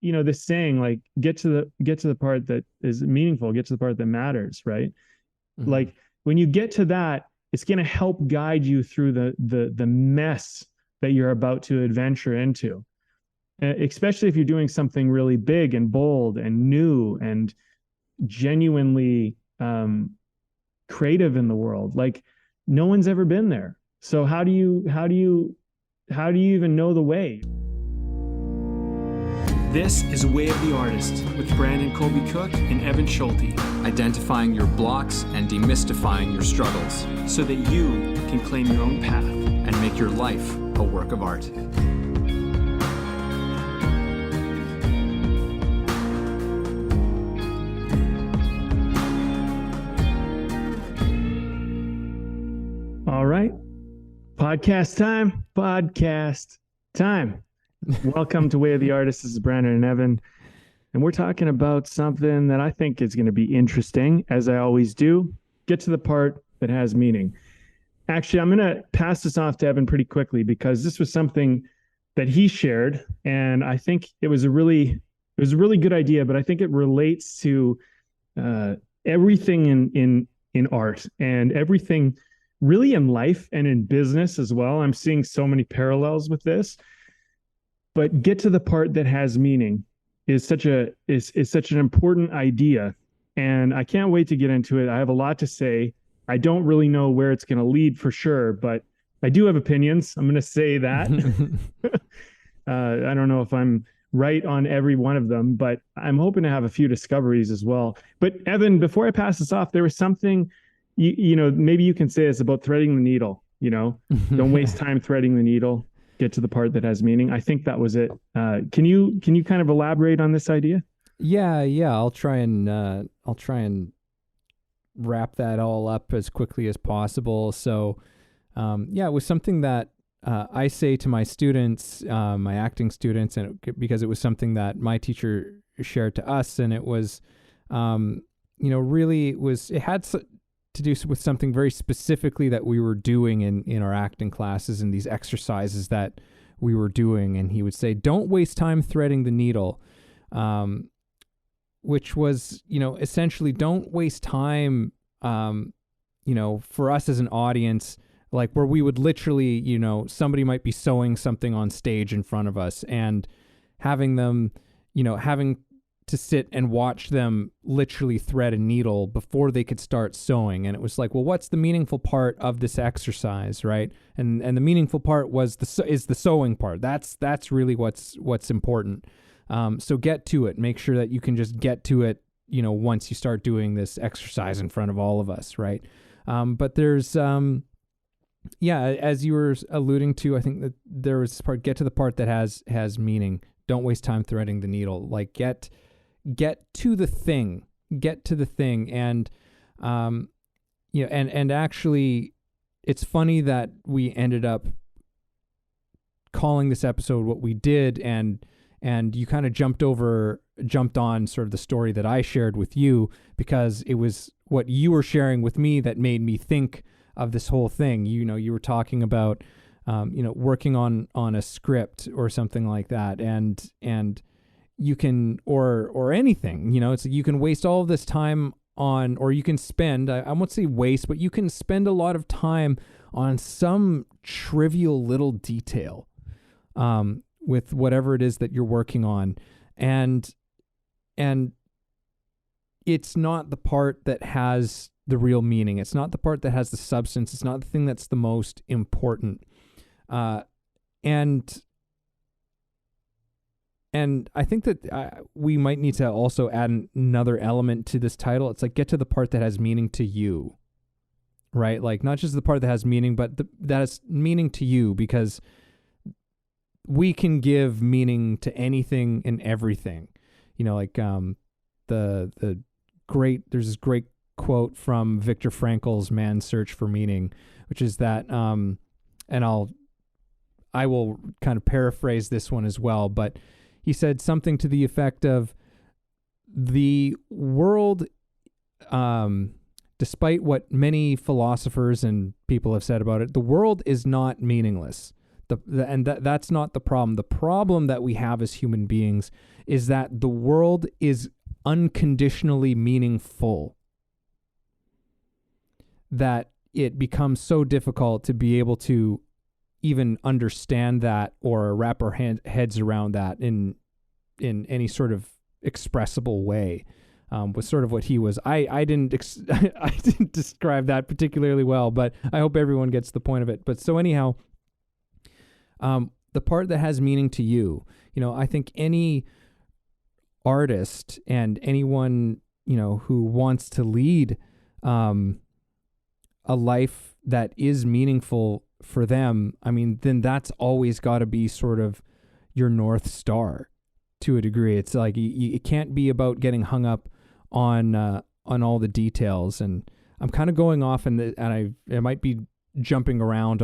this saying, like, get to the part that is meaningful, get to the part that matters, right? Mhm. Like, when you get to that, it's going to help guide you through the mess that you're about to adventure into. Especially if you're doing something really big and bold and new and genuinely creative in the world. Like, no one's ever been there. So how do you even know the way? This is Way of the Artist with Brandon Colby Cook and Evan Schulte, identifying your blocks and demystifying your struggles so that you can claim your own path and make your life a work of art. All right. Podcast time. Welcome to Way of the Artist. This is Brandon and Evan. And we're talking about something that I think is going to be interesting, as I always do. Get to the part that has meaning. Actually, I'm going to pass this off to Evan pretty quickly because this was something that he shared. And I think it was a really good idea, but I think it relates to everything in art and everything really in life and in business as well. I'm seeing so many parallels with this. But get to the part that has meaning is such an important idea, and I can't wait to get into it. I have a lot to say. I don't really know where it's going to lead for sure, but I do have opinions. I'm going to say that. I don't know if I'm right on every one of them, but I'm hoping to have a few discoveries as well. But Evan, before I pass this off, there was something, maybe you can say it's about threading the needle. Don't waste time threading the needle. Get to the part that has meaning. I think that was it. Can you kind of elaborate on this idea? Yeah. I'll try and wrap that all up as quickly as possible. So, it was something that I say to my students, my acting students, and because it was something that my teacher shared to us, and it was, it had to do with something very specifically that we were doing in our acting classes and these exercises that we were doing. And he would say, don't waste time threading the needle, which was, essentially don't waste time, for us as an audience, like where we would literally, somebody might be sewing something on stage in front of us and having them, having to sit and watch them literally thread a needle before they could start sewing. And it was like, well, what's the meaningful part of this exercise, right? And the meaningful part was the sewing part. That's really what's important. So get to it. Make sure that you can just get to it, once you start doing this exercise in front of all of us, right? But there's, as you were alluding to, I think that there was this part, get to the part that has meaning. Don't waste time threading the needle. Like get to the thing, and and actually it's funny that we ended up calling this episode what we did, and you kind of jumped on sort of the story that I shared with you, because it was what you were sharing with me that made me think of this whole thing. You were talking about working on a script or something like that, and you can, or anything, it's like you can waste all of this time on, or you can spend, I won't say waste, but you can spend a lot of time on some trivial little detail, with whatever it is that you're working on. And it's not the part that has the real meaning. It's not the part that has the substance. It's not the thing that's the most important. And I think that we might need to also add another element to this title. It's like, get to the part that has meaning to you, right? Like not just the part that has meaning, but that has meaning to you, because we can give meaning to anything and everything. Like there's this great quote from Viktor Frankl's Man's Search for Meaning, which is that, and I will kind of paraphrase this one as well, but he said something to the effect of, the world, despite what many philosophers and people have said about it, the world is not meaningless. That's not the problem. The problem that we have as human beings is that the world is unconditionally meaningful, that it becomes so difficult to be able to even understand that or wrap our heads around that in any sort of expressible way. Was sort of what he was. I didn't I didn't describe that particularly well, but I hope everyone gets the point of it. But so anyhow, the part that has meaning to you, I think any artist and anyone, who wants to lead a life that is meaningful for them, I mean, then that's always got to be sort of your North Star to a degree. It's like it can't be about getting hung up on all the details. And I'm kind of going off and I might be jumping around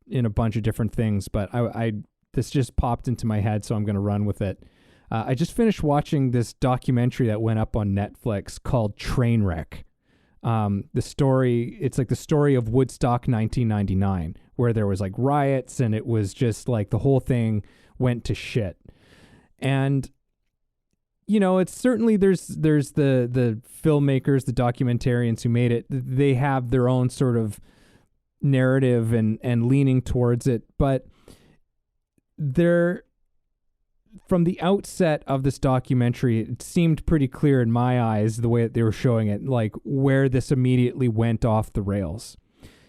in a bunch of different things, but I this just popped into my head, so I'm going to run with it. I just finished watching this documentary that went up on Netflix called Trainwreck. It's like the story of Woodstock 1999, where there was like riots and it was just like the whole thing went to shit. And it's certainly there's the filmmakers, the documentarians who made it. They have their own sort of narrative and leaning towards it, but from the outset of this documentary, it seemed pretty clear in my eyes, the way that they were showing it, like where this immediately went off the rails.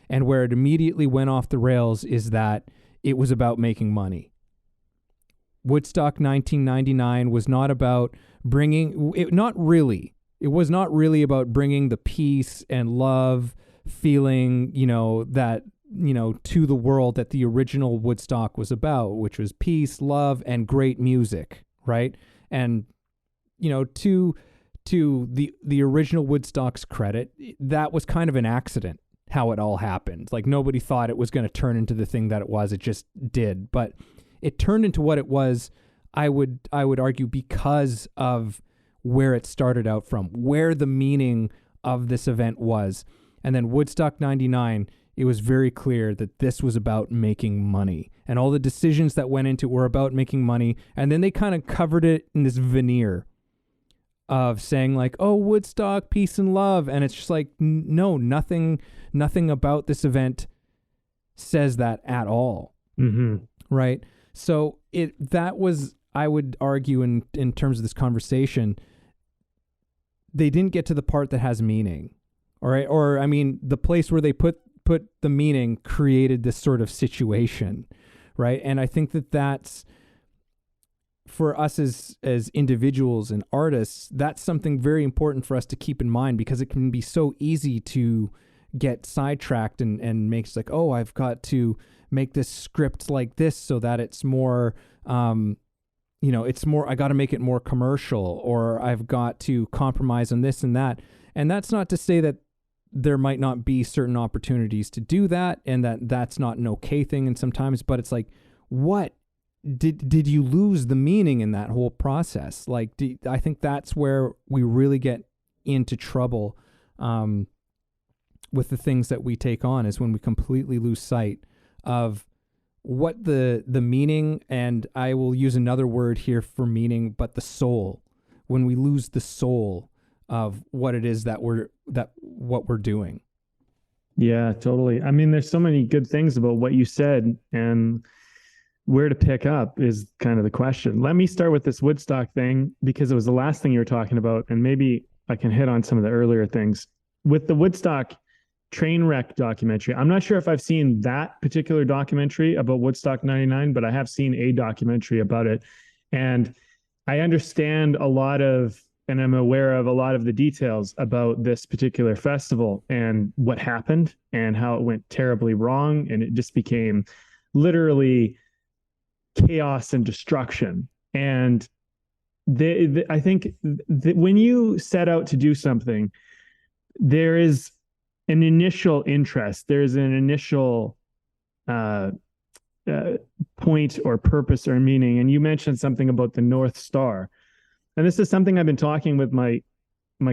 And where it immediately went off the rails is that it was about making money. Woodstock 1999 was not about it was not really about bringing the peace and love feeling, that, to the world that the original Woodstock was about, which was peace, love, and great music, right? And, to the original Woodstock's credit, that was kind of an accident, how it all happened. Like, nobody thought it was going to turn into the thing that it was. It just did. But it turned into what it was, I would argue, because of where it started out from, where the meaning of this event was. And then Woodstock 99, it was very clear that this was about making money. And all the decisions that went into it were about making money. And then they kind of covered it in this veneer of saying like, oh, Woodstock, peace and love. And it's just like, no, nothing about this event says that at all. Mm-hmm. Right? So that was, I would argue in terms of this conversation, they didn't get to the part that has meaning. All right. Or, I mean, the place where they put the meaning created this sort of situation. Right. And I think that's, for us as individuals and artists, that's something very important for us to keep in mind, because it can be so easy to get sidetracked and makes like, oh, I've got to make this script like this so that it's more, it's more, I got to make it more commercial, or I've got to compromise on this and that. And that's not to say that there might not be certain opportunities to do that, and that's not an okay thing. And sometimes, but it's like, what did you lose the meaning in that whole process? Like, I think that's where we really get into trouble, with the things that we take on, is when we completely lose sight of what the meaning, and I will use another word here for meaning, but the soul. When we lose the soul of what it is what we're doing. Yeah, totally. I mean, there's so many good things about what you said, and where to pick up is kind of the question. Let me start with this Woodstock thing, because it was the last thing you were talking about, and maybe I can hit on some of the earlier things. With the Woodstock Trainwreck documentary, I'm not sure if I've seen that particular documentary about Woodstock 99, but I have seen a documentary about it. And I understand and I'm aware of a lot of the details about this particular festival and what happened and how it went terribly wrong. And it just became literally chaos and destruction. And I think that when you set out to do something, there is an initial interest, there's an initial point or purpose or meaning. And you mentioned something about the North Star. And this is something I've been talking with my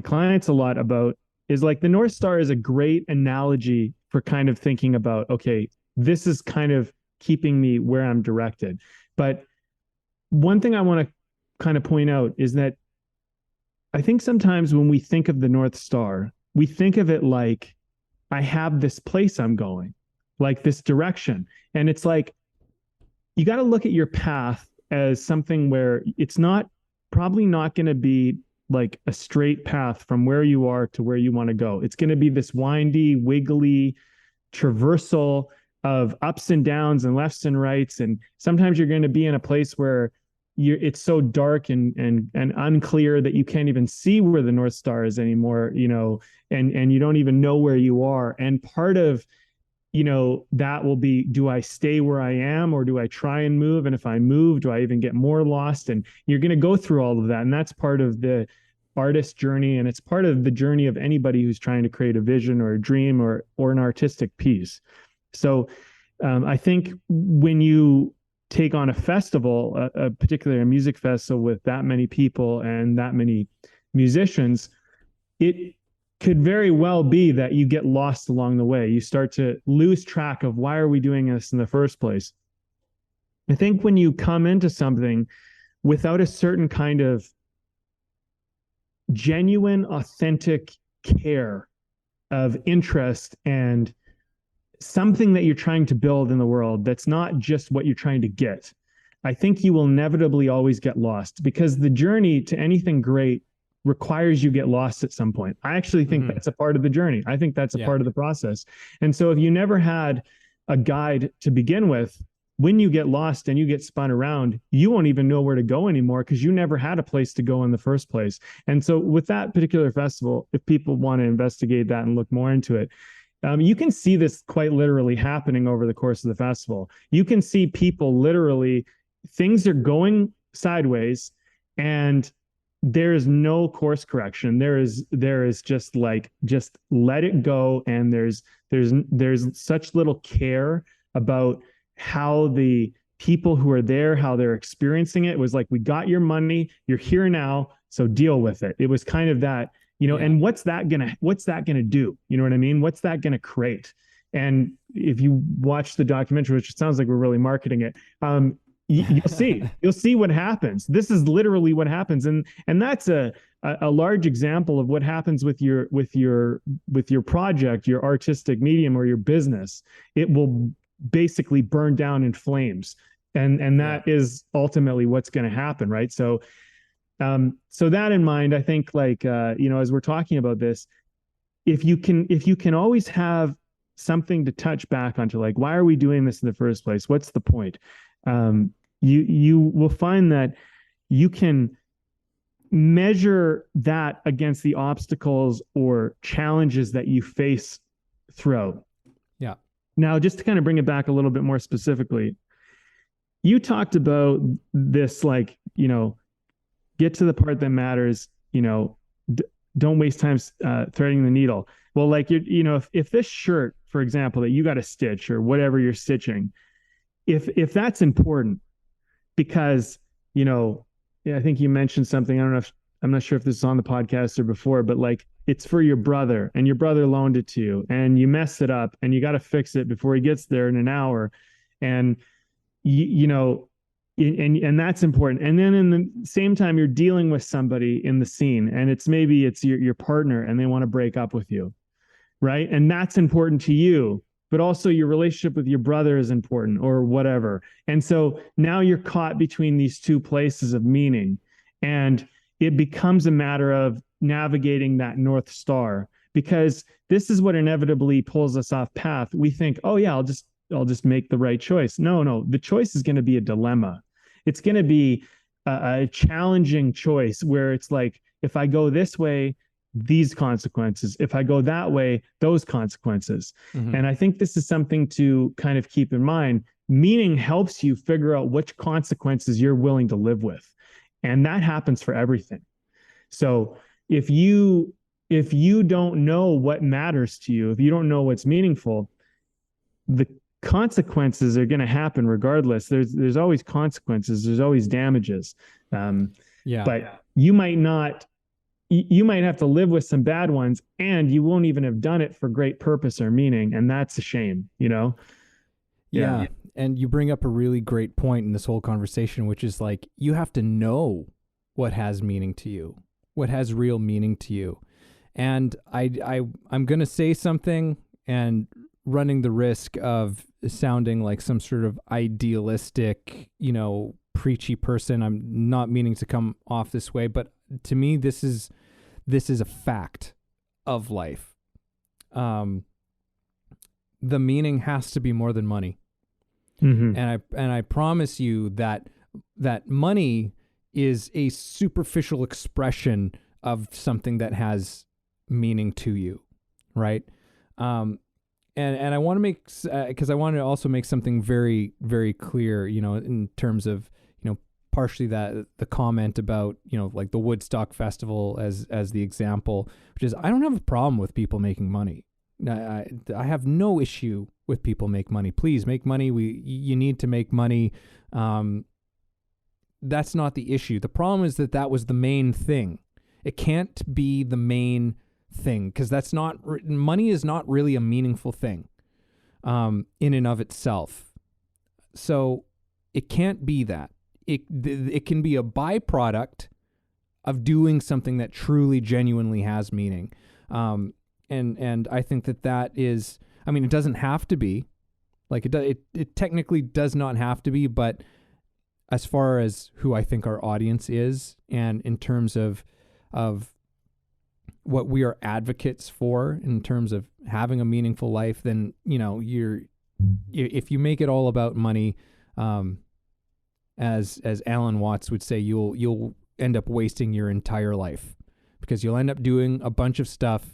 clients a lot about, is like the North Star is a great analogy for kind of thinking about, okay, this is kind of keeping me where I'm directed. But one thing I want to kind of point out is that I think sometimes when we think of the North Star, we think of it like, I have this place I'm going, like this direction. And it's like, you got to look at your path as something where it's probably not going to be like a straight path from where you are to where you want to go. It's going to be this windy, wiggly traversal of ups and downs and lefts and rights. And sometimes you're going to be in a place where it's so dark and unclear that you can't even see where the North Star is anymore, and you don't even know where you are. And part of, that will be, do I stay where I am or do I try and move? And if I move, do I even get more lost? And you're going to go through all of that. And that's part of the artist journey. And it's part of the journey of anybody who's trying to create a vision or a dream or an artistic piece. So I think when you take on a festival, particularly a music festival with that many people and that many musicians, it could very well be that you get lost along the way. You start to lose track of, why are we doing this in the first place? I think when you come into something without a certain kind of genuine, authentic care of interest and something that you're trying to build in the world that's not just what you're trying to get, I think you will inevitably always get lost, because the journey to anything great requires you get lost at some point. I actually think that's a part of the journey. I think that's a part of the process. And so if you never had a guide to begin with, when you get lost and you get spun around, you won't even know where to go anymore, because you never had a place to go in the first place. And so with that particular festival, if people want to investigate that and look more into it, you can see this quite literally happening over the course of the festival. You can see people literally, things are going sideways and there is no course correction. There is just let it go. And there's such little care about how the people who are there, how they're experiencing it. It was like, we got your money, you're here now, so deal with it. It was kind of that, and what's that gonna do? You know what I mean? What's that gonna create? And if you watch the documentary, which it sounds like we're really marketing it, you'll see what happens. This is literally what happens. And that's a large example of what happens with your project, your artistic medium, or your business. It will basically burn down in flames. And that is ultimately what's going to happen. Right. So that in mind, I think as we're talking about this, if you can always have something to touch back onto, like, why are we doing this in the first place? What's the point? You will find that you can measure that against the obstacles or challenges that you face throughout. Yeah. Now, just to kind of bring it back a little bit more specifically, you talked about this, get to the part that matters, don't waste time threading the needle. Well, if this shirt, for example, that you got to stitch or whatever you're stitching, if that's important, because, I think you mentioned something, I'm not sure if this is on the podcast or before, but it's for your brother and your brother loaned it to you and you messed it up and you got to fix it before he gets there in an hour. And, and that's important. And then in the same time, you're dealing with somebody in the scene and maybe it's your partner and they want to break up with you. Right. And that's important to you, but also your relationship with your brother is important or whatever. And so now you're caught between these two places of meaning, and it becomes a matter of navigating that North Star, because this is what inevitably pulls us off path. We think, oh yeah, I'll just make the right choice. No, the choice is going to be a dilemma. It's going to be a challenging choice where it's like, if I go this way, these consequences. If I go that way, those consequences. Mm-hmm. And I think this is something to kind of keep in mind. Meaning helps you figure out which consequences you're willing to live with. And that happens for everything. So if you don't know what matters to you, if you don't know what's meaningful, the consequences are going to happen regardless. There's always consequences. There's always damages. But you might have to live with some bad ones, and you won't even have done it for great purpose or meaning. And that's a shame, Yeah. And you bring up a really great point in this whole conversation, which is like, you have to know what has meaning to you, what has real meaning to you. And I'm going to say something and running the risk of sounding like some sort of idealistic, preachy person. I'm not meaning to come off this way, but to me, this is a fact of life. The meaning has to be more than money. Mm-hmm. And I promise you that money is a superficial expression of something that has meaning to you, right? And I want to make, because I want to also make something very, very clear, in terms of, partially that the comment about, like the Woodstock Festival as the example, which is, I don't have a problem with people making money. I have no issue with people make money. Please make money. You need to make money. That's not the issue. The problem is that was the main thing. It can't be the main thing, because money is not really a meaningful thing in and of itself. So it can't be that. It can be a byproduct of doing something that truly, genuinely has meaning. And I think that is, I mean, it doesn't have to be, like it technically does not have to be, but as far as who I think our audience is, and in terms of what we are advocates for in terms of having a meaningful life, then, if you make it all about money, as Alan Watts would say, you'll end up wasting your entire life, because you'll end up doing a bunch of stuff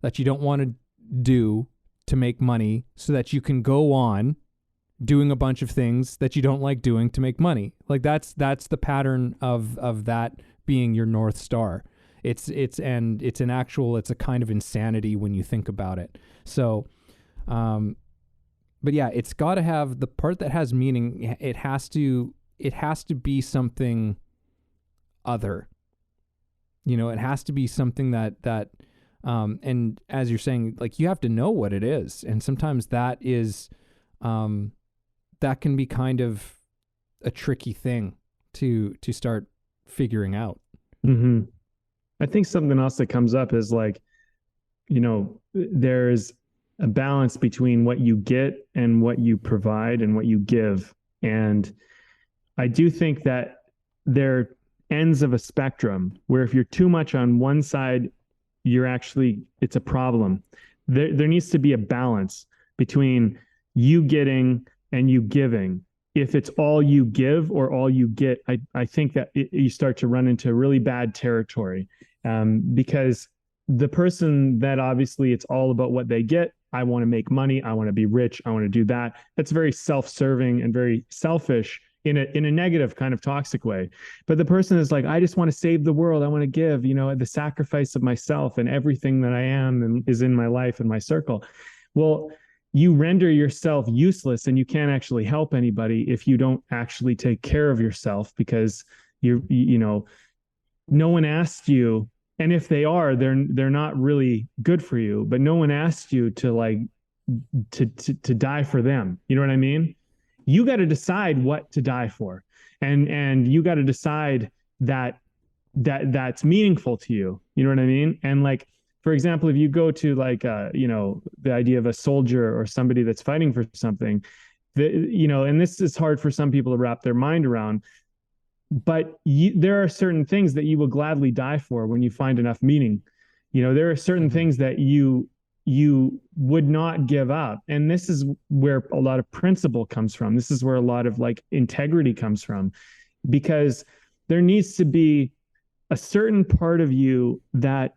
that you don't want to do to make money, so that you can go on doing a bunch of things that you don't like doing to make money. Like that's the pattern of that being your North Star. It's a kind of insanity when you think about it. So, but yeah, it's got to have the part that has meaning. It has to be something other. It has to be something that and as you're saying, like, you have to know what it is. And sometimes that is, that can be kind of a tricky thing to start figuring out. Mm-hmm. I think something else that comes up is like, there's a balance between what you get and what you provide and what you give. And I do think that there are ends of a spectrum where if you're too much on one side, it's a problem. There needs to be a balance between you getting and you giving. If it's all you give or all you get, I think that you start to run into really bad territory, because the person that obviously it's all about what they get. I want to make money. I want to be rich. I want to do that. That's very self-serving and very selfish in a negative kind of toxic way. But the person is like, I just want to save the world. I want to give, the sacrifice of myself and everything that I am and is in my life and my circle. Well, you render yourself useless, and you can't actually help anybody if you don't actually take care of yourself, because no one asked you. And if they are, they're not really good for you, but no one asked you to die for them. You know what I mean? You got to decide what to die for. And you got to decide that's meaningful to you. You know what I mean? And like, for example, if you go to the idea of a soldier or somebody that's fighting for something, and this is hard for some people to wrap their mind around, but there are certain things that you will gladly die for when you find enough meaning. There are certain things that you would not give up. And this is where a lot of principle comes from. This is where a lot of like integrity comes from, because there needs to be a certain part of you that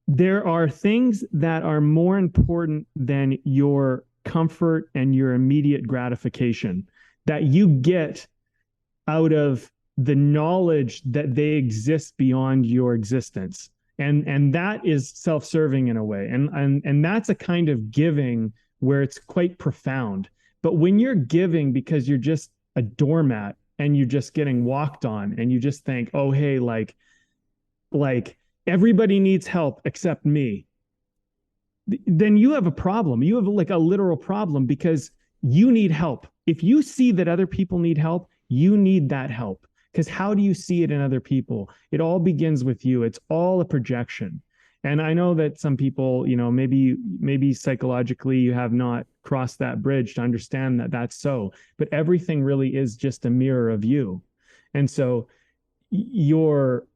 there are things that are more important than your comfort and your immediate gratification that you get out of the knowledge that they exist beyond your existence. And that is self-serving in a way. And that's a kind of giving where it's quite profound. But when you're giving because you're just a doormat and you're just getting walked on and you just think, oh, hey, like everybody needs help except me. then you have a problem. You have like a literal problem because you need help. If you see that other people need help, you need that help. Because how do you see it in other people? It all begins with you. It's all a projection. And I know that some people, maybe psychologically you have not crossed that bridge to understand that that's so, but everything really is just a mirror of you. And so your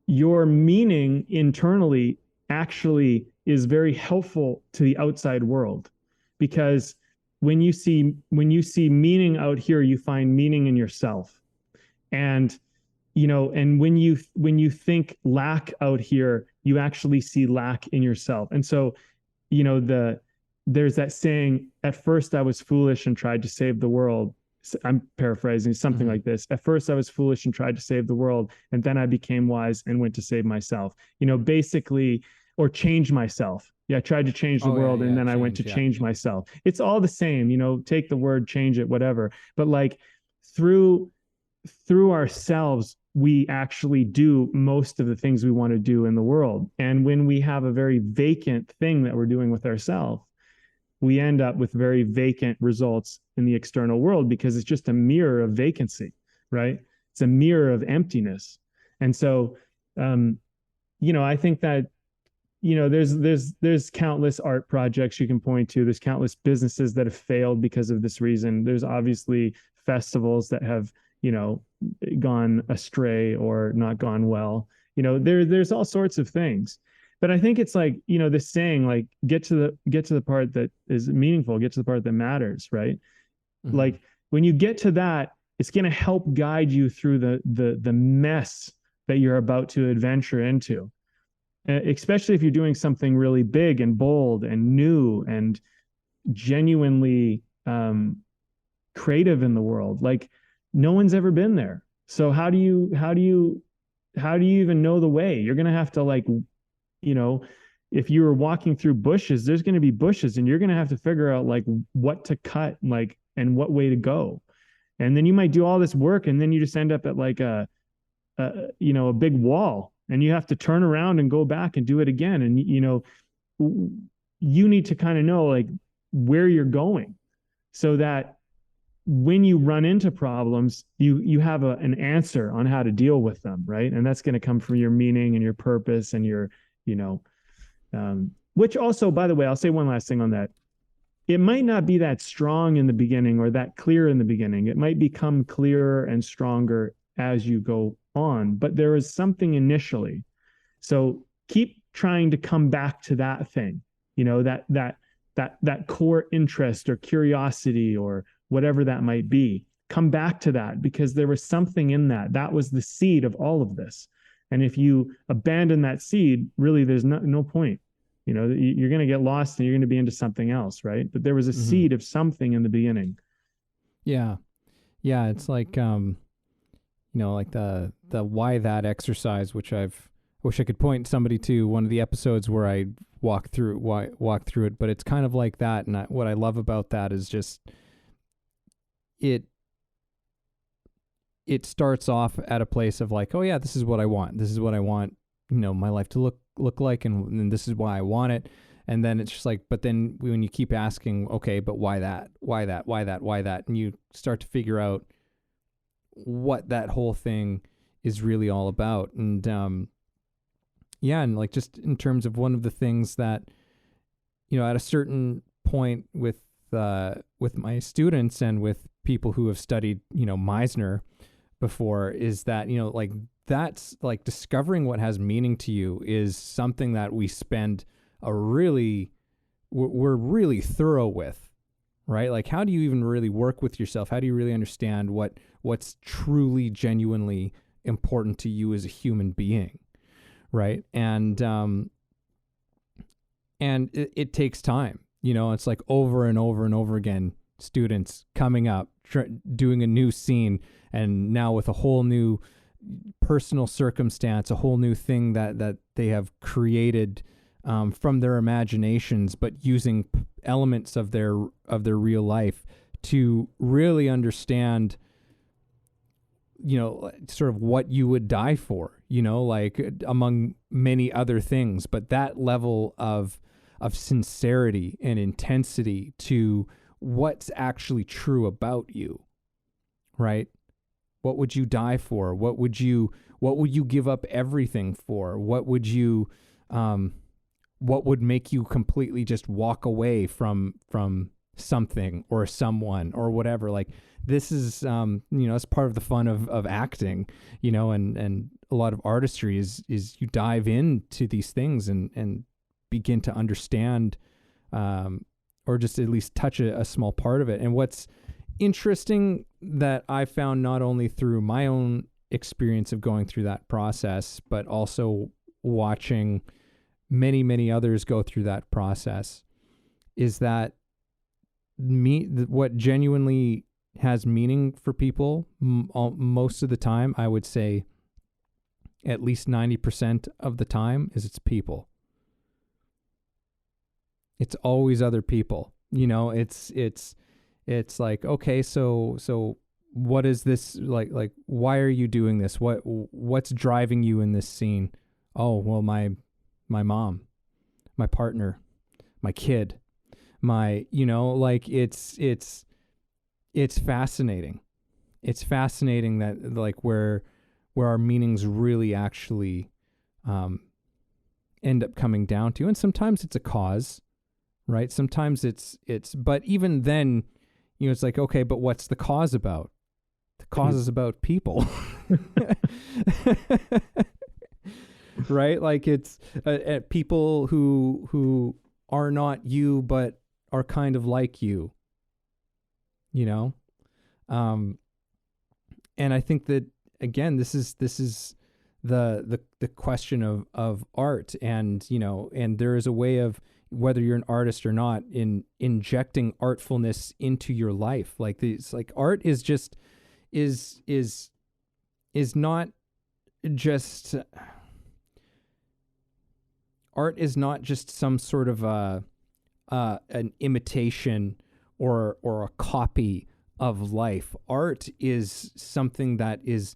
meaning internally actually is very helpful to the outside world, because when you see meaning out here, you find meaning in yourself. And and when you think lack out here, you actually see lack in yourself. And so there's that saying, at first I was foolish and tried to save the world. I'm paraphrasing, something like this. At first I was foolish and tried to save the world, and then I became wise and went to save myself. Basically, or change myself. Yeah, I tried to change the world, and then I went to change myself. It's all the same, take the word, change it, whatever. But like through ourselves, we actually do most of the things we want to do in the world. And when we have a very vacant thing that we're doing with ourselves, we end up with very vacant results in the external world, because it's just a mirror of vacancy, right? It's a mirror of emptiness. And so, I think that, there's countless art projects you can point to. There's countless businesses that have failed because of this reason. There's obviously festivals that have, gone astray or not gone well. There's all sorts of things. But I think it's like, this saying, like, get to the part that is meaningful, get to the part that matters, right? Mm-hmm. Like when you get to that, it's going to help guide you through the mess that you're about to adventure into. Especially if you're doing something really big and bold and new and genuinely creative in the world. Like no one's ever been there. So how do you even know the way? You're going to have to, if you were walking through bushes, there's going to be bushes, and you're going to have to figure out like what to cut, like, and what way to go. And then you might do all this work, and then you just end up at like a big wall, and you have to turn around and go back and do it again. And, you need to kind of know like where you're going, so that when you run into problems, you have an answer on how to deal with them. Right. And that's going to come from your meaning and your purpose and your, which also, by the way, I'll say one last thing on that. It might not be that strong in the beginning or that clear in the beginning. It might become clearer and stronger as you go on, but there is something initially. So keep trying to come back to that thing, that core interest or curiosity or whatever that might be. Come back to that, because there was something in that. That was the seed of all of this. And if you abandon that seed, really, there's no point. You're going to get lost and you're going to be into something else, right? But there was a seed of something in the beginning. Yeah. Yeah. It's like, like the why that exercise, which I wish I could point somebody to one of the episodes where I walk through it, but it's kind of like that. And what I love about that is just it starts off at a place of like, oh yeah, this is what I want. This is what I want, my life to look like, and this is why I want it. And then it's just like, but then when you keep asking, okay, but why that? Why that? Why that? Why that? And you start to figure out what that whole thing is really all about. And and like just in terms of one of the things that, at a certain point with my students and with people who have studied, Meisner before, is that, like that's like discovering what has meaning to you is something that we spend we're really thorough with, right? Like, how do you even really work with yourself? How do you really understand what's truly, genuinely important to you as a human being, right? And it takes time. It's like over and over and over again, students coming up, doing a new scene, and now with a whole new personal circumstance, a whole new thing that they have created from their imaginations, but using elements of their real life to really understand, sort of what you would die for, like among many other things. But that level of sincerity and intensity to what's actually true about you, right? What would you die for? What would you give up everything for? What would make you completely just walk away from something or someone or whatever? Like, this is, it's part of the fun of acting, and a lot of artistry is you dive into these things and begin to understand, or just at least touch a small part of it. And what's interesting that I found, not only through my own experience of going through that process, but also watching many, many others go through that process, is that what genuinely has meaning for people most of the time, I would say at least 90% of the time, is it's people. It's always other people. It's like, okay, so what is this like why are you doing this? What's driving you in this scene? Oh, well, my mom, my partner, my kid, it's fascinating. It's fascinating that, like, where our meanings really actually end up coming down to. And sometimes it's a cause, right? Sometimes it's but even then, it's like, okay, but what's the cause about? The cause is about people. Right? Like, it's people who are not you, but are kind of like you, and I think that, again, this is the question of art, and and there is a way of, whether you're an artist or not, in injecting artfulness into your life. Like, these, like, art is just is not just art is not just some sort of an imitation or a copy of life. Art is something that is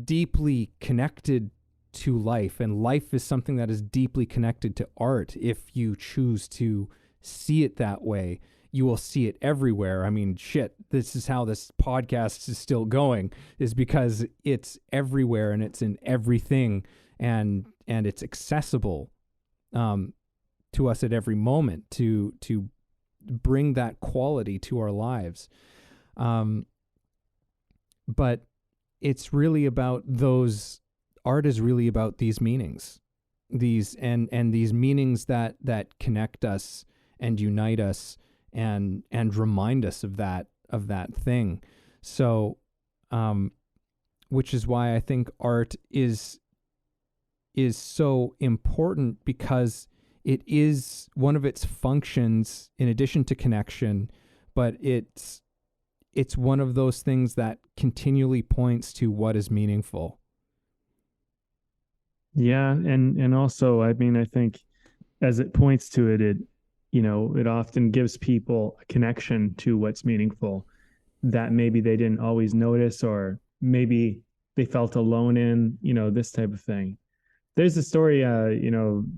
deeply connected to life, and life is something that is deeply connected to art. If you choose to see it that way, you will see it everywhere. I mean, shit, this is how this podcast is still going, is because it's everywhere and it's in everything, and it's accessible to us at every moment, to bring that quality to our lives. But it's really about those, art is really about these meanings, these meanings that connect us and unite us and remind us of that thing. So, which is why I think art is so important, because it is one of its functions, in addition to connection, but it's one of those things that continually points to what is meaningful. Yeah, and also, I mean, I think as it points to it, it often gives people a connection to what's meaningful that maybe they didn't always notice, or maybe they felt alone in, this type of thing. There's a story,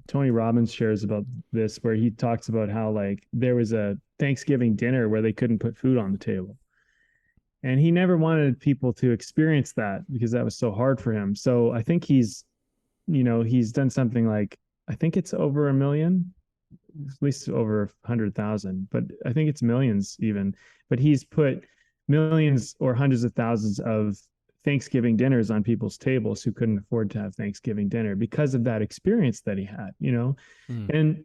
Tony Robbins shares about this, where he talks about how, like, there was a Thanksgiving dinner where they couldn't put food on the table. And he never wanted people to experience that, because that was so hard for him. So I think he's done something like, I think it's over 1 million, at least over 100,000, but I think it's millions even. But he's put millions or hundreds of thousands of Thanksgiving dinners on people's tables who couldn't afford to have Thanksgiving dinner because of that experience that he had, And,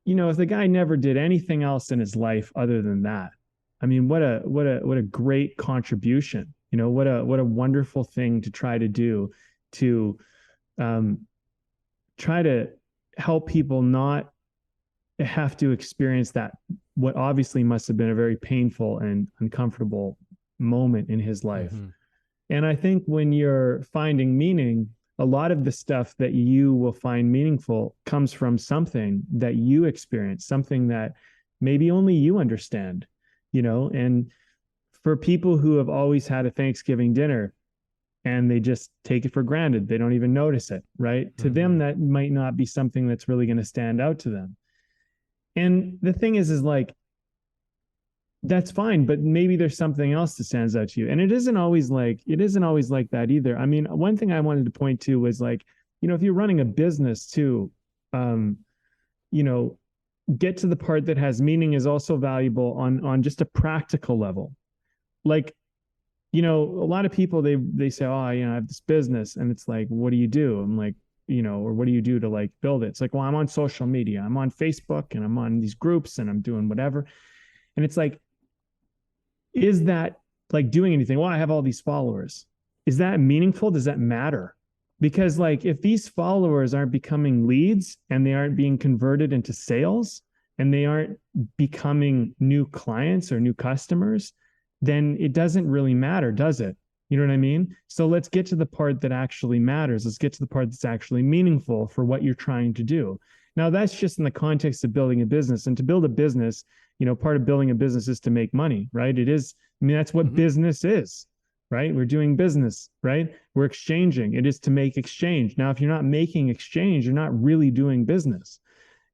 if the guy never did anything else in his life other than that, I mean, what a great contribution, what a wonderful thing to try to do, to try to help people not have to experience that, what obviously must have been a very painful and uncomfortable moment in his life. Mm-hmm. And I think when you're finding meaning, a lot of the stuff that you will find meaningful comes from something that you experience, something that maybe only you understand, and for people who have always had a Thanksgiving dinner and they just take it for granted. They don't even notice it, right? To them, that might not be something that's really going to stand out to them. And the thing is like, that's fine, but maybe there's something else that stands out to you. And it isn't always like that either. I mean, one thing I wanted to point to was like, if you're running a business too, you know, get to the part that has meaning is also valuable on just a practical level. Like, a lot of people, they say, oh, I have this business, and it's like, what do you do? I'm like, or what do you do to like build it? It's like, well, I'm on social media, I'm on Facebook, and I'm on these groups, and I'm doing whatever. And it's like, is that like doing anything? Well, I have all these followers. Is that meaningful? Does that matter? Because like, if these followers aren't becoming leads, and they aren't being converted into sales, and they aren't becoming new clients or new customers, then it doesn't really matter, does it? You know what I mean? So let's get to the part that actually matters. Let's get to the part that's actually meaningful for what you're trying to do. Now, that's just in the context of building a business. And to build a business, part of building a business is to make money, right? It is, that's what business is, right? We're doing business, right? We're exchanging. It is to make exchange. Now, if you're not making exchange, you're not really doing business.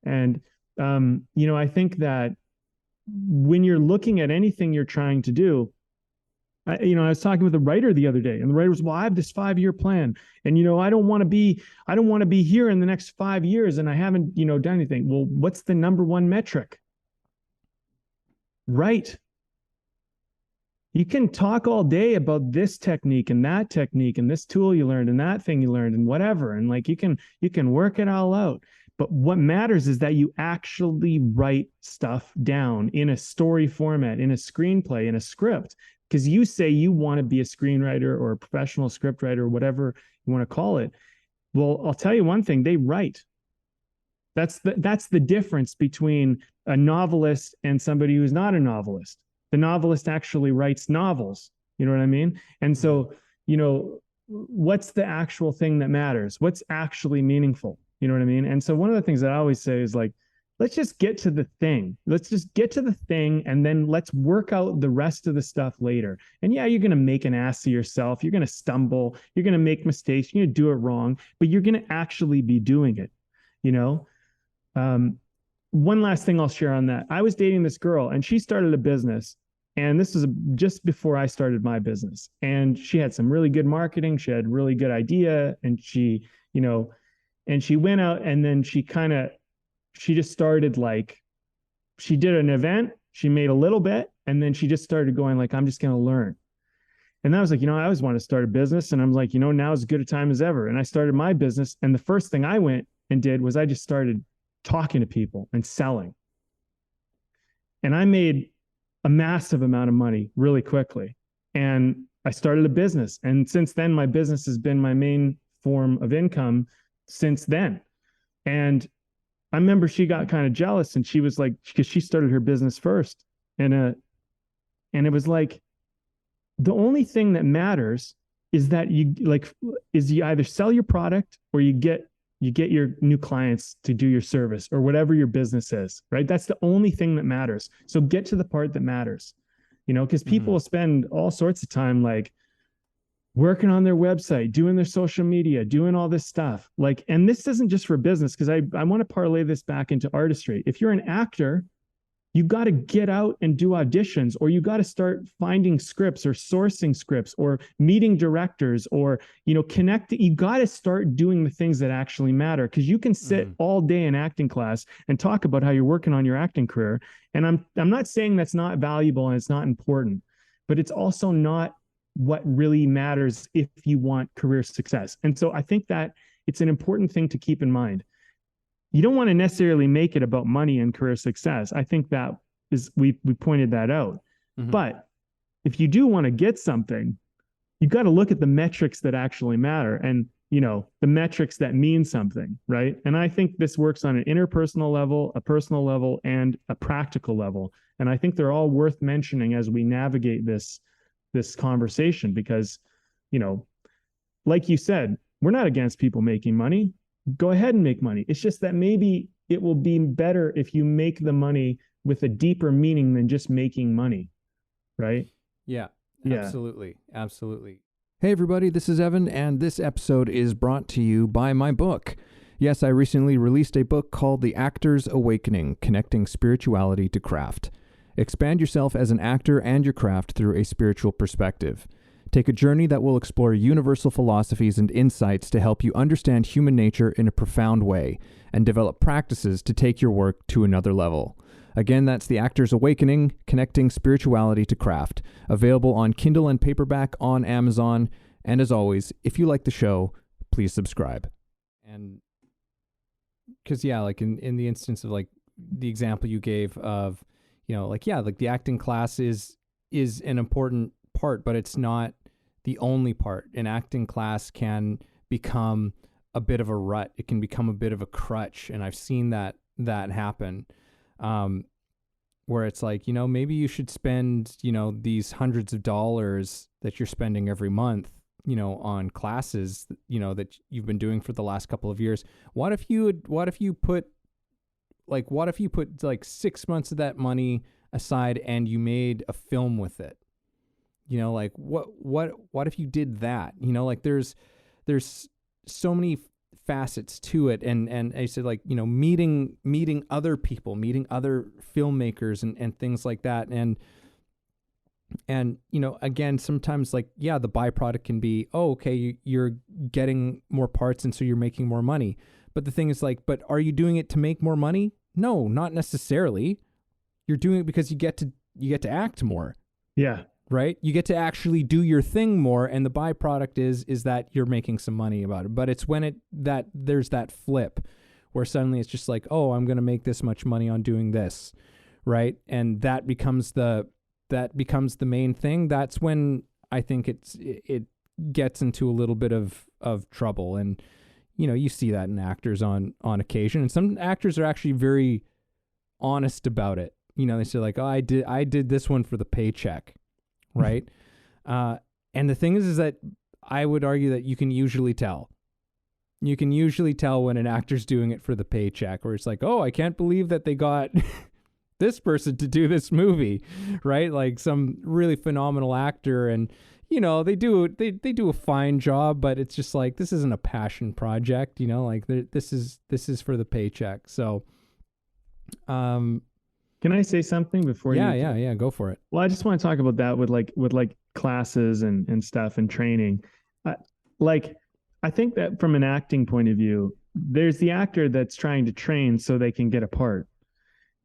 And, I think that when you're looking at anything you're trying to do, I was talking with a writer the other day, and the writer was, well, I have this 5-year plan, and, I don't want to be here in the next 5 years, and I haven't, done anything. Well, what's the number one metric? Right. You can talk all day about this technique and this tool you learned and that thing you learned and whatever. And like, you can work it all out. But what matters is that you actually write stuff down in a story format, in a screenplay, in a script, because you say you want to be a screenwriter or a professional script writer, or whatever you want to call it. Well, I'll tell you one thing, they write. That's the difference between a novelist and somebody who's not a novelist. The novelist actually writes novels. You know what I mean? And so, what's the actual thing that matters? What's actually meaningful? You know what I mean? And so one of the things that I always say is like, let's just get to the thing. Let's just get to the thing, and then let's work out the rest of the stuff later. And yeah, you're going to make an ass of yourself. You're going to stumble. You're going to make mistakes. You're going to do it wrong, but you're going to actually be doing it. One last thing I'll share on that. I was dating this girl, and she started a business. And this was just before I started my business. And she had some really good marketing. She had really good idea. And she, and she went out, and then she just started like, she did an event, she made a little bit, and then she just started going like, I'm just going to learn. And I was like, I always want to start a business. And I'm like, now is as good a time as ever. And I started my business. And the first thing I went and did was I just started talking to people and selling. And I made a massive amount of money really quickly. And I started a business. And since then, my business has been my main form of income since then. And I remember she got kind of jealous, and she was like, because she started her business first. And it was like, the only thing that matters is that you either sell your product, or you get your new clients to do your service, or whatever your business is, right? That's the only thing that matters. So get to the part that matters, because people will spend all sorts of time like working on their website, doing their social media, doing all this stuff. Like, and this isn't just for business, because I want to parlay this back into artistry. If you're an actor, you got to get out and do auditions, or you got to start finding scripts, or sourcing scripts, or meeting directors, or, connect. You got to start doing the things that actually matter, because you can sit all day in acting class and talk about how you're working on your acting career. And I'm not saying that's not valuable and it's not important, but it's also not what really matters if you want career success. And so I think that it's an important thing to keep in mind. You don't want to necessarily make it about money and career success. I think that is, we pointed that out. But if you do want to get something, you've got to look at the metrics that actually matter, and, the metrics that mean something, right? And I think this works on an interpersonal level, a personal level, and a practical level. And I think they're all worth mentioning as we navigate this conversation, because, like you said, we're not against people making money. Go ahead and make money. It's just that maybe it will be better if you make the money with a deeper meaning than just making money, right? Yeah, absolutely. Absolutely. Hey everybody, this is Evan, and this episode is brought to you by my book. Yes, I recently released a book called The Actor's Awakening, Connecting Spirituality to Craft. Expand yourself as an actor and your craft through a spiritual perspective. Take a journey that will explore universal philosophies and insights to help you understand human nature in a profound way, and develop practices to take your work to another level. Again, that's The Actor's Awakening, Connecting Spirituality to Craft, available on Kindle and paperback on Amazon. And as always, if you like the show, please subscribe. And because, yeah, like in the instance of like the example you gave of, you know, like, yeah, like the acting class is an important part, but it's not the only part. An acting class can become a bit of a rut. It can become a bit of a crutch. And I've seen that happen. Where it's like, you know, maybe you should spend, you know, these hundreds of dollars that you're spending every month, you know, on classes, you know, that you've been doing for the last couple of years. What if you put like 6 months of that money aside and you made a film with it? You know, like what if you did that? You know, like there's so many facets to it, and I said, like, you know, meeting other people, meeting other filmmakers and things like that, and you know, again, sometimes, like, yeah, the byproduct can be, oh, okay, you're getting more parts and so you're making more money, but the thing is, like, but are you doing it to make more money? No, not necessarily. You're doing it because you get to act more. Yeah. Right? You get to actually do your thing more, and the byproduct is that you're making some money about it. But it's when there's that flip where suddenly it's just like, oh, I'm going to make this much money on doing this, right? And that becomes the main thing. That's when I think it gets into a little bit of trouble. And, you know, you see that in actors on occasion, and some actors are actually very honest about it. You know, they say, like, oh, I did this one for the paycheck. Right. And the thing is that I would argue that you can usually tell. You can usually tell when an actor's doing it for the paycheck, where it's like, oh, I can't believe that they got this person to do this movie, right? Like some really phenomenal actor, and, you know, they do a fine job, but it's just like, this isn't a passion project, you know, like this is for the paycheck. So, can I say something before Yeah, go for it. Well, I just want to talk about that with classes and stuff and training. I think that from an acting point of view, there's the actor that's trying to train so they can get a part.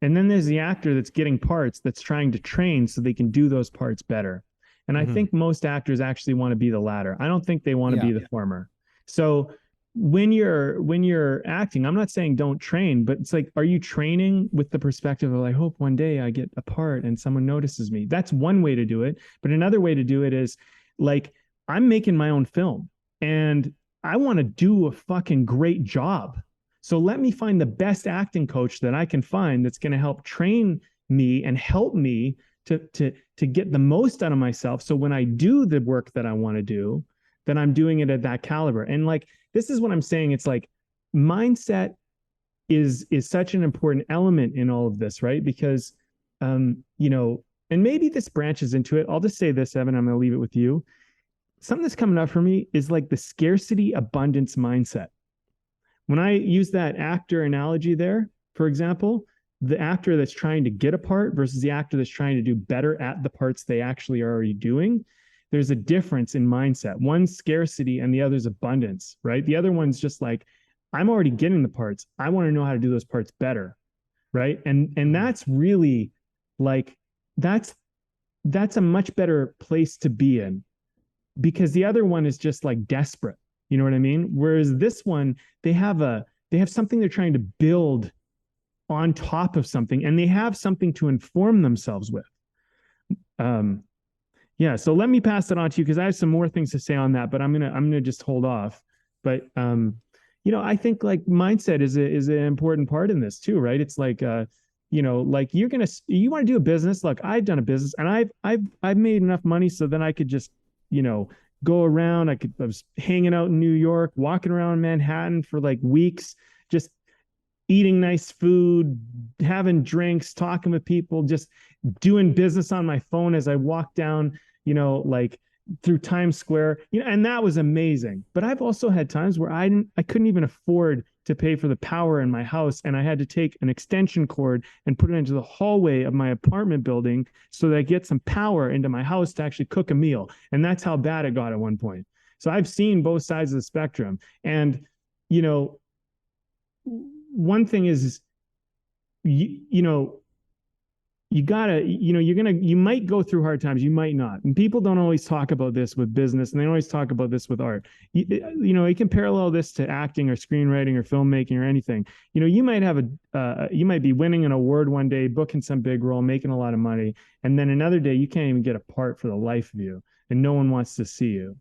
And then there's the actor that's getting parts that's trying to train so they can do those parts better. And I think most actors actually want to be the latter. I don't think they want to be the former. So when you're acting, I'm not saying don't train, but it's like, are you training with the perspective of, I hope one day I get a part and someone notices me? That's one way to do it. But another way to do it is, like, I'm making my own film and I want to do a fucking great job. So let me find the best acting coach that I can find that's going to help train me and help me to get the most out of myself. So when I do the work that I want to do, then I'm doing it at that caliber. And, like, this is what I'm saying. It's like mindset is such an important element in all of this, right? Because, you know, and maybe this branches into it. I'll just say this, Evan, I'm going to leave it with you. Something that's coming up for me is like the scarcity abundance mindset. When I use that actor analogy there, for example, the actor that's trying to get a part versus the actor that's trying to do better at the parts they actually are already doing, there's a difference in mindset. One's scarcity and the other's abundance, right? The other one's just like, I'm already getting the parts. I want to know how to do those parts better, right? And that's really, like, that's a much better place to be in, because the other one is just like desperate. You know what I mean? Whereas this one, they have something they're trying to build on top of something, and they have something to inform themselves with. Yeah, so let me pass it on to you, because I have some more things to say on that, but I'm gonna just hold off. But you know, I think, like, mindset is an important part in this too, right? It's like, you know, like, you want to do a business. Look, I've done a business, and I've made enough money so then I could just, you know, go around. I was hanging out in New York, walking around Manhattan for like weeks, just eating nice food, having drinks, talking with people, just doing business on my phone as I walk down, you know, like through Times Square, and that was amazing. But I've also had times where I couldn't even afford to pay for the power in my house, and I had to take an extension cord and put it into the hallway of my apartment building so that I get some power into my house to actually cook a meal. And that's how bad it got at one point. So I've seen both sides of the spectrum. And, one thing is, you gotta, you might go through hard times, you might not. And people don't always talk about this with business, and they don't always talk about this with art. You can parallel this to acting or screenwriting or filmmaking or anything. You might have you might be winning an award one day, booking some big role, making a lot of money, and then another day you can't even get a part for the life of you, and no one wants to see you.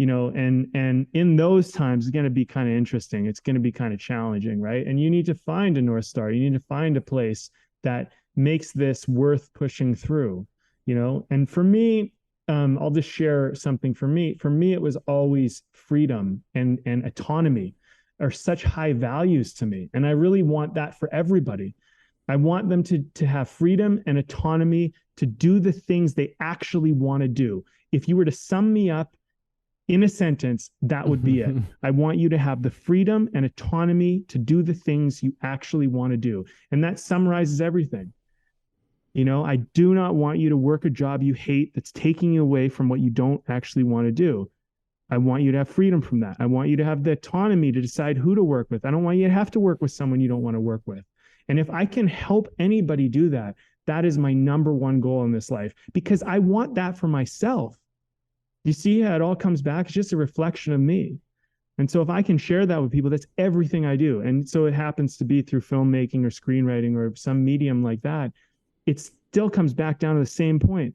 And in those times, it's going to be kind of interesting. It's going to be kind of challenging, right? And you need to find a North Star. You need to find a place that makes this worth pushing through, And for me, I'll just share something. For me, it was always freedom and autonomy are such high values to me. And I really want that for everybody. I want them to have freedom and autonomy to do the things they actually want to do. If you were to sum me up in a sentence, that would be it. I want you to have the freedom and autonomy to do the things you actually want to do. And that summarizes everything. I do not want you to work a job you hate that's taking you away from what you don't actually want to do. I want you to have freedom from that. I want you to have the autonomy to decide who to work with. I don't want you to have to work with someone you don't want to work with. And if I can help anybody do that, that is my number one goal in this life, because I want that for myself. You see how it all comes back? It's just a reflection of me. And so if I can share that with people, that's everything I do. And so it happens to be through filmmaking or screenwriting or some medium like that. It still comes back down to the same point.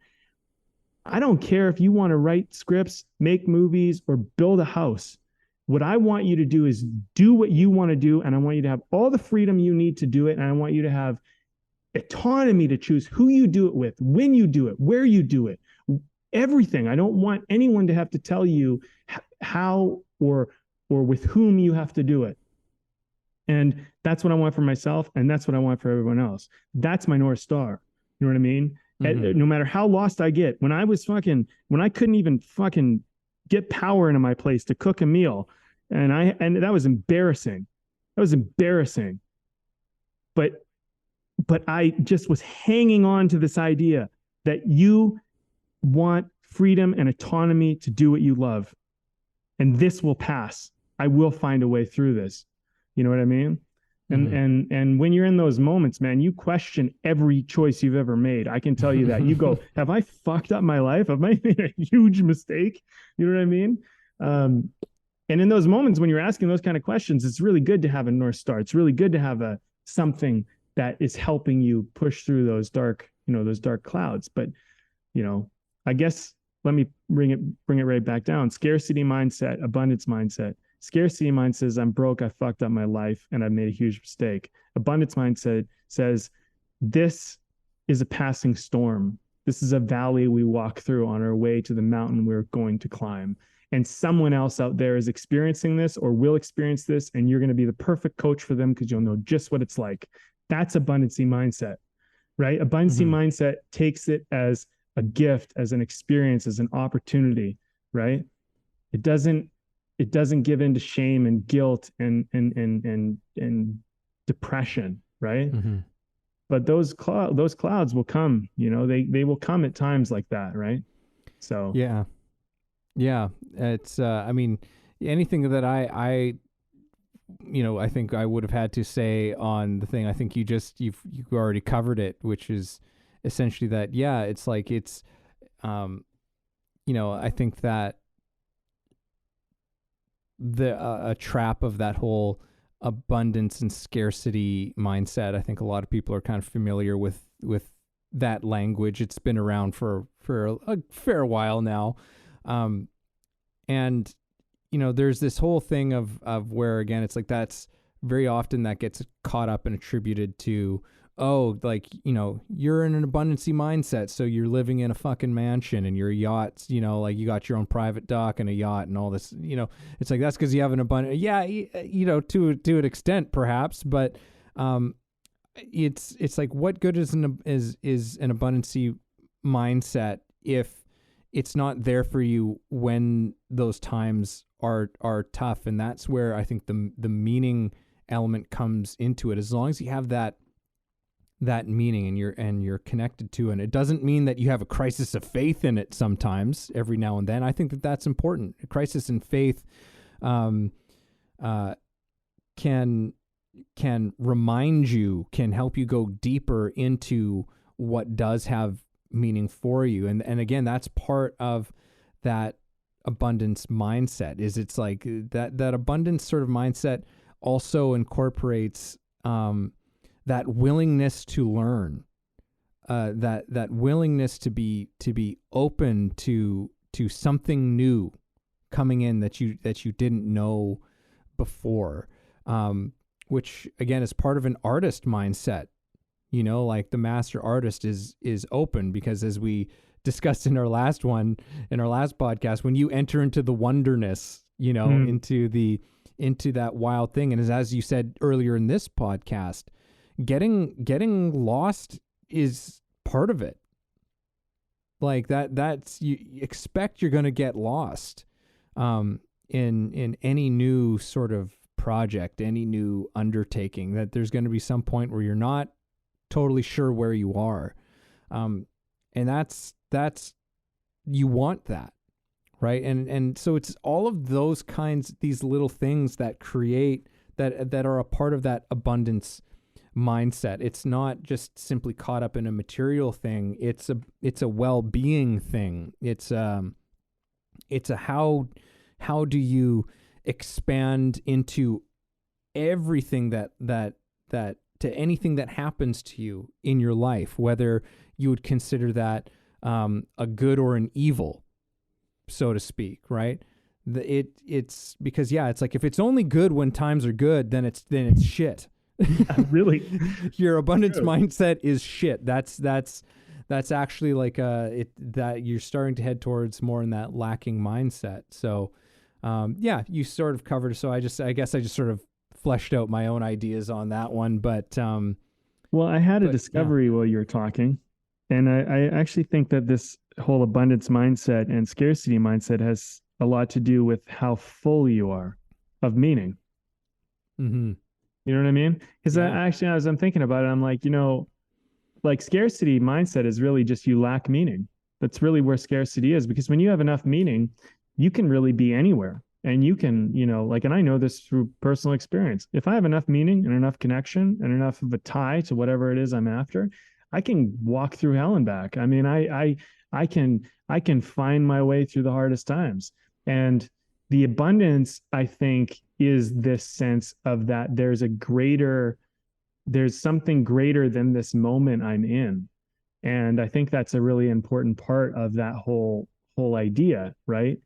I don't care if you want to write scripts, make movies, or build a house. What I want you to do is do what you want to do. And I want you to have all the freedom you need to do it. And I want you to have autonomy to choose who you do it with, when you do it, where you do it, everything. I don't want anyone to have to tell you how or with whom you have to do it. And that's what I want for myself. And that's what I want for everyone else. That's my North Star. You know what I mean? Mm-hmm. No matter how lost I get, when I couldn't even fucking get power into my place to cook a meal, and that was embarrassing. But I just was hanging on to this idea that you want freedom and autonomy to do what you love. And this will pass. I will find a way through this. You know what I mean? And when you're in those moments, man, you question every choice you've ever made. I can tell you that. You go, have I fucked up my life? Have I made a huge mistake? You know what I mean? And in those moments when you're asking those kind of questions, it's really good to have a North Star. It's really good to have something that is helping you push through those dark clouds. But, I guess let me bring it right back down. Scarcity mindset, abundance mindset. Scarcity mind says, I'm broke, I fucked up my life, and I've made a huge mistake. Abundance mindset says, this is a passing storm. This is a valley we walk through on our way to the mountain we're going to climb. And someone else out there is experiencing this or will experience this, and you're going to be the perfect coach for them because you'll know just what it's like. That's abundancy mindset, right? Abundancy mindset takes it as a gift, as an experience, as an opportunity, right? It doesn't give in to shame and guilt and depression, right? But those clouds will come, they will come at times like that, right? So yeah, it's I mean, anything that I think I would have had to say on the thing, I think you've already covered it, which is essentially that, yeah, it's like I think that a trap of that whole abundance and scarcity mindset. I think a lot of people are kind of familiar with that language. It's been around for a fair while now. And there's this whole thing of where, again, it's like that's very often that gets caught up and attributed to, you're in an abundancy mindset, so you're living in a fucking mansion and your yachts, like you got your own private dock and a yacht and all this, it's like that's because you have an abundant, to an extent perhaps, but it's like, what good is an abundancy mindset if it's not there for you when those times are tough. And that's where I think the meaning element comes into it. As long as you have that meaning and you're connected to it, and it doesn't mean that you have a crisis of faith in it sometimes every now and then. I think that that's important. A crisis in faith can remind you, can help you go deeper into what does have meaning for you. And again, that's part of that abundance mindset. Is it's like that abundance sort of mindset also incorporates that willingness to learn, that willingness to be open to something new coming in that you didn't know before, which again is part of an artist mindset. Like the master artist is open, because as we discussed in our last podcast, when you enter into the wonderness, into that wild thing. And as you said earlier in this podcast, getting lost is part of it. Like that's, you expect you're going to get lost, in any new sort of project, any new undertaking, that there's going to be some point where you're not totally sure where you are. And that's, you want that, right? And so it's all of those kinds, these little things that create that are a part of that abundance mindset. It's not just simply caught up in a material thing. It's a well-being thing. It's a how do you expand into everything that to anything that happens to you in your life, whether you would consider that a good or an evil, so to speak, right? It's because, it's like, if it's only good when times are good, then it's shit. Really, your abundance mindset is shit. That's actually like that you're starting to head towards more in that lacking mindset. So you sort of covered. So I guess I just sort of fleshed out my own ideas on that one. But well, I had a discovery while you were talking, and I actually think that this whole abundance mindset and scarcity mindset has a lot to do with how full you are of meaning. Mm-hmm. You know what I mean? Because as I'm thinking about it, I'm like, like scarcity mindset is really just you lack meaning. That's really where scarcity is, because when you have enough meaning, you can really be anywhere. And you can, and I know this through personal experience. If I have enough meaning and enough connection and enough of a tie to whatever it is I'm after, I can walk through hell and back. I mean, I can find my way through the hardest times. And the abundance, I think, is this sense of that there's something greater than this moment I'm in. And I think that's a really important part of that whole idea, right?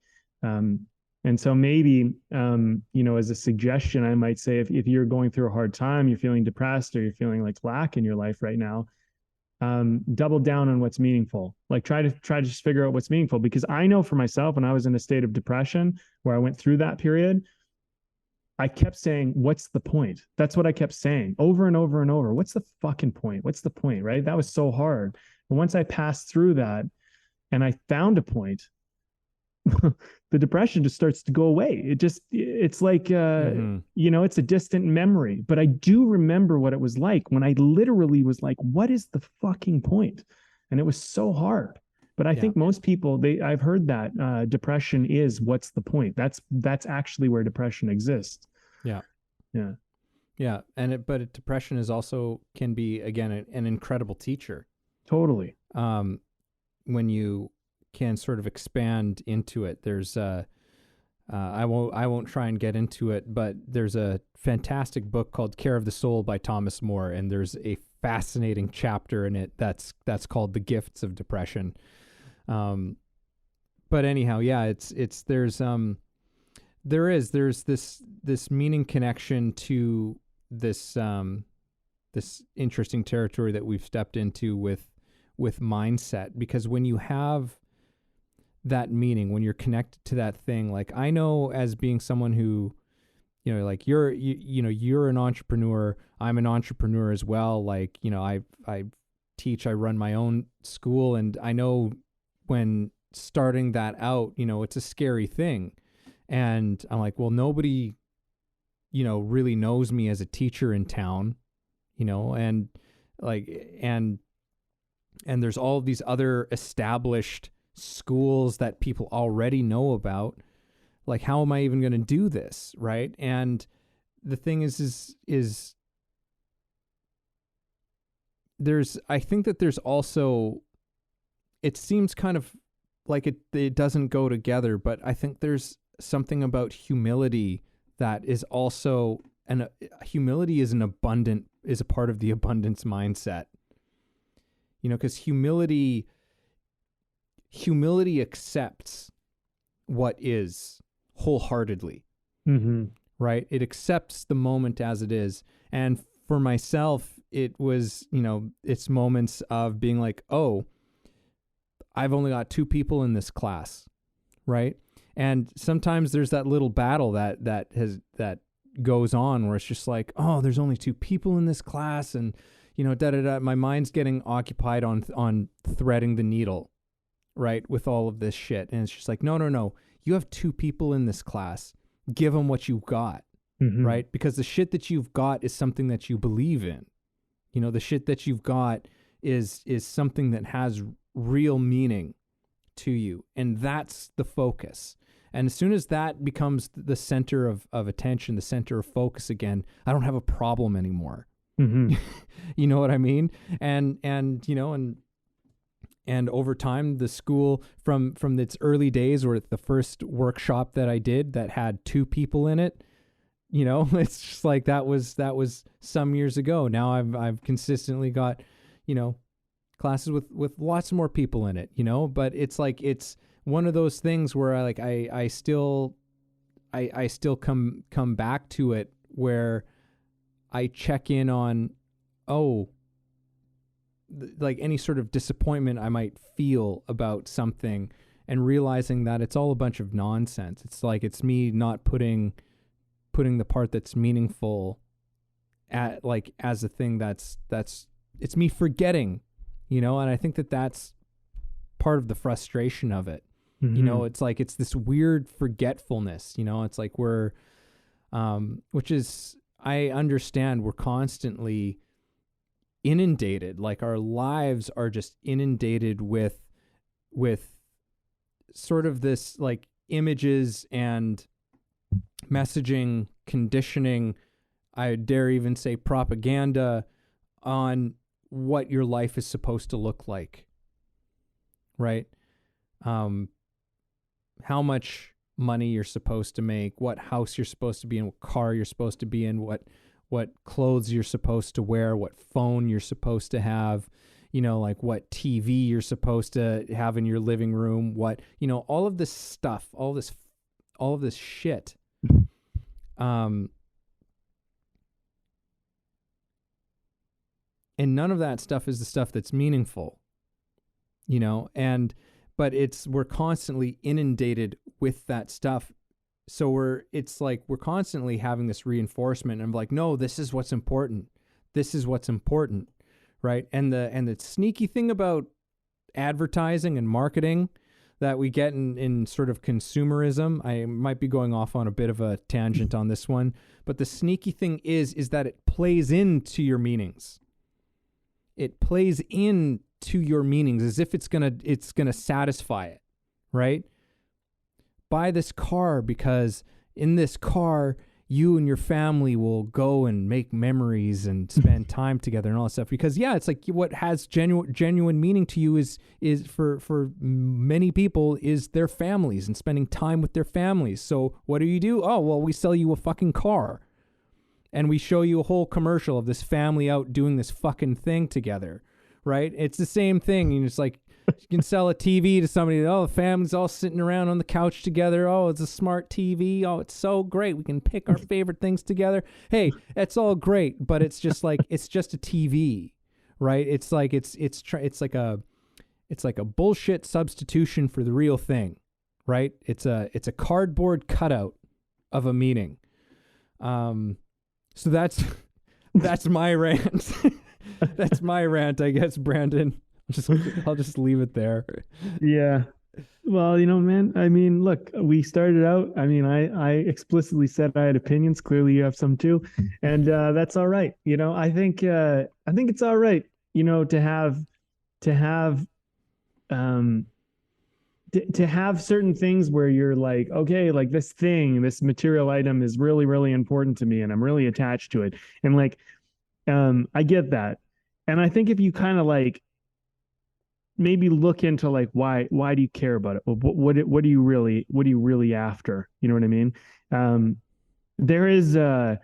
And so maybe, as a suggestion, I might say, if you're going through a hard time, you're feeling depressed, or you're feeling like lack in your life right now, double down on what's meaningful. Like try to just figure out what's meaningful. Because I know for myself, when I was in a state of depression where I went through that period, I kept saying, what's the point? That's what I kept saying over and over and over. What's the fucking point? What's the point? Right? That was so hard. But once I passed through that and I found a point, the depression just starts to go away. It's like, it's a distant memory, but I do remember what it was like when I literally was like, what is the fucking point? And it was so hard. But I think most people, I've heard that depression is what's the point. That's actually where depression exists. Yeah. Yeah. Yeah. But depression is also can be, again, an incredible teacher. Totally. When you can sort of expand into it. There's I won't try and get into it, but there's a fantastic book called Care of the Soul by Thomas More, and there's a fascinating chapter in it that's called The Gifts of Depression. But anyhow, there's this meaning connection to this interesting territory that we've stepped into with mindset, because when you have that meaning, when you're connected to that thing, like I know as being someone who, like you're an entrepreneur, I'm an entrepreneur as well. Like, I teach, I run my own school, and I know when starting that out, it's a scary thing. And I'm like, well, nobody, really knows me as a teacher in town, and and there's all these other established schools that people already know about. Like, how am I even going to do this? Right. And the thing is I think that there's also, it seems kind of like it doesn't go together, but I think there's something about humility that is also, and humility is is a part of the abundance mindset, because humility accepts what is wholeheartedly. Mm-hmm. Right? It accepts the moment as it is. And for myself, it was, it's moments of being like, oh, I've only got 2 people in this class, right? And sometimes there's that little battle that goes on where it's just like, oh, there's only 2 people in this class, and my mind's getting occupied on threading the needle, right, with all of this shit. And it's just like, no, you have 2 people in this class. Give them what you've got, mm-hmm. right? Because the shit that you've got is something that you believe in. The shit that you've got is something that has real meaning to you, and that's the focus. And as soon as that becomes the center of attention, the center of focus again, I don't have a problem anymore. Mm-hmm. You know what I mean? And over time, the school from its early days, or the first workshop that I did that had 2 people in it, it's just like that was some years ago. Now I've consistently got, classes with lots more people in it, but it's like, it's one of those things where I still come back to it, where I check in on, like any sort of disappointment I might feel about something, and realizing that it's all a bunch of nonsense. It's like, it's me not putting the part that's meaningful at, like, as a thing that's it's me forgetting, and I think that's part of the frustration of it. Mm-hmm. It's like, it's this weird forgetfulness, it's like we're, which is, I understand we're constantly inundated, like our lives are just inundated with sort of this, like, images and messaging, conditioning, I dare even say propaganda, on what your life is supposed to look like, right? How much money you're supposed to make, what house you're supposed to be in, what car you're supposed to be in, what clothes you're supposed to wear, what phone you're supposed to have, like what TV you're supposed to have in your living room, what, all of this stuff, all of this shit. And none of that stuff is the stuff that's meaningful, but we're constantly inundated with that stuff. So it's like we're constantly having this reinforcement, and I'm like, no, this is what's important. This is what's important, right? And the sneaky thing about advertising and marketing that we get in sort of consumerism, I might be going off on a bit of a tangent on this one, but the sneaky thing is that it plays into your meanings. It plays into your meanings as if it's gonna satisfy it, right? Buy this car because in this car you and your family will go and make memories and spend time together and all that stuff. Because it's like what has genuine meaning to you is for many people is their families and spending time with their families. So what do? Oh, well, we sell you a fucking car, and we show you a whole commercial of this family out doing this fucking thing together, right? It's the same thing. And it's like, you can sell a TV to somebody. Oh, the family's all sitting around on the couch together. Oh, it's a smart TV. Oh, it's so great. We can pick our favorite things together. Hey, it's all great, but it's just like, it's just a TV, right? It's like, it's like a bullshit substitution for the real thing, right? It's a cardboard cutout of a meaning. So that's my rant. That's my rant, I guess, Brandon. I'll just leave it there. Yeah. Well, man, I mean, look, we started out. I mean, I explicitly said I had opinions. Clearly, you have some too, and that's all right. I think it's all right. To have um to have certain things where you're like, okay, like this material item is really, really important to me, and I'm really attached to it, and like, I get that, and I think if you kind of like maybe look into like why do you care about it? What do you really after? You know what I mean? Um, there is a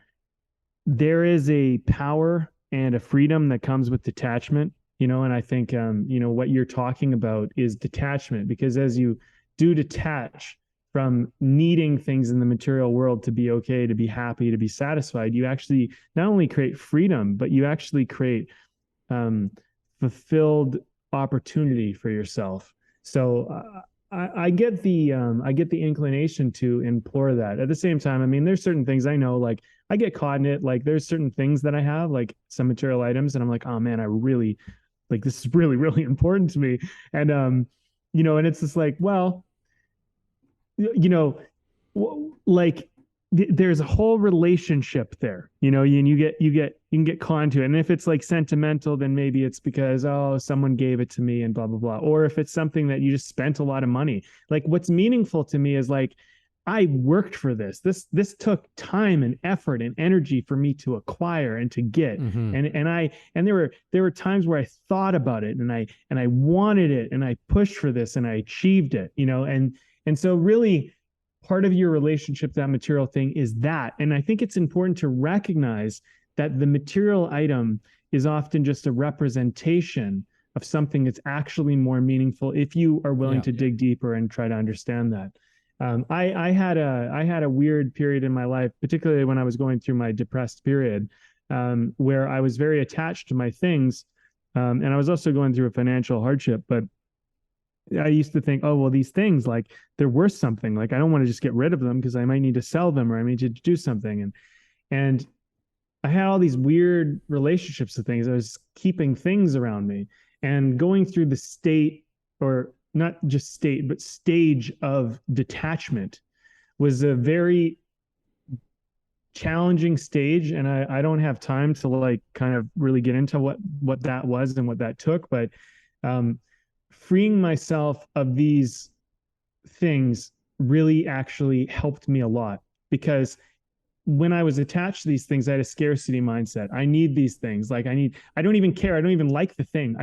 power and a freedom that comes with detachment, and I think what you're talking about is detachment, because as you do detach from needing things in the material world to be okay, to be happy, to be satisfied, you actually not only create freedom, but you actually create um, fulfilled opportunity for yourself. So I get the inclination to implore that. At the same time, I mean, there's certain things I know, like I get caught in it. Like there's certain things that I have, like some material items, and I'm like, oh man, I really like this is really really important to me, and and it's just like, well, you know, like there's a whole relationship there, and you can get caught into it. And if it's like sentimental, then maybe it's because, oh, someone gave it to me and blah blah blah. Or if it's something that you just spent a lot of money, like what's meaningful to me is like, I worked for this. This took time and effort and energy for me to acquire and to get. Mm-hmm. And there were times where I thought about it, and I wanted it, and I pushed for this, and I achieved it, and so really part of your relationship to that material thing is that. And I think it's important to recognize that the material item is often just a representation of something that's actually more meaningful if you are willing to dig deeper and try to understand that. I had a weird period in my life, particularly when I was going through my depressed period, where I was very attached to my things, and I was also going through a financial hardship. But I used to think, oh, well, these things, like they're worth something. Like I don't want to just get rid of them because I might need to sell them, or I need to do something. And I had all these weird relationships to things. I was keeping things around me and going through the state, or not just state, but stage of detachment was a very challenging stage. And I don't have time to like kind of really get into what that was and what that took. But um, freeing myself of these things really actually helped me a lot, because when I was attached to these things, I had a scarcity mindset. I need these things. Like I don't even care. I don't even like the thing.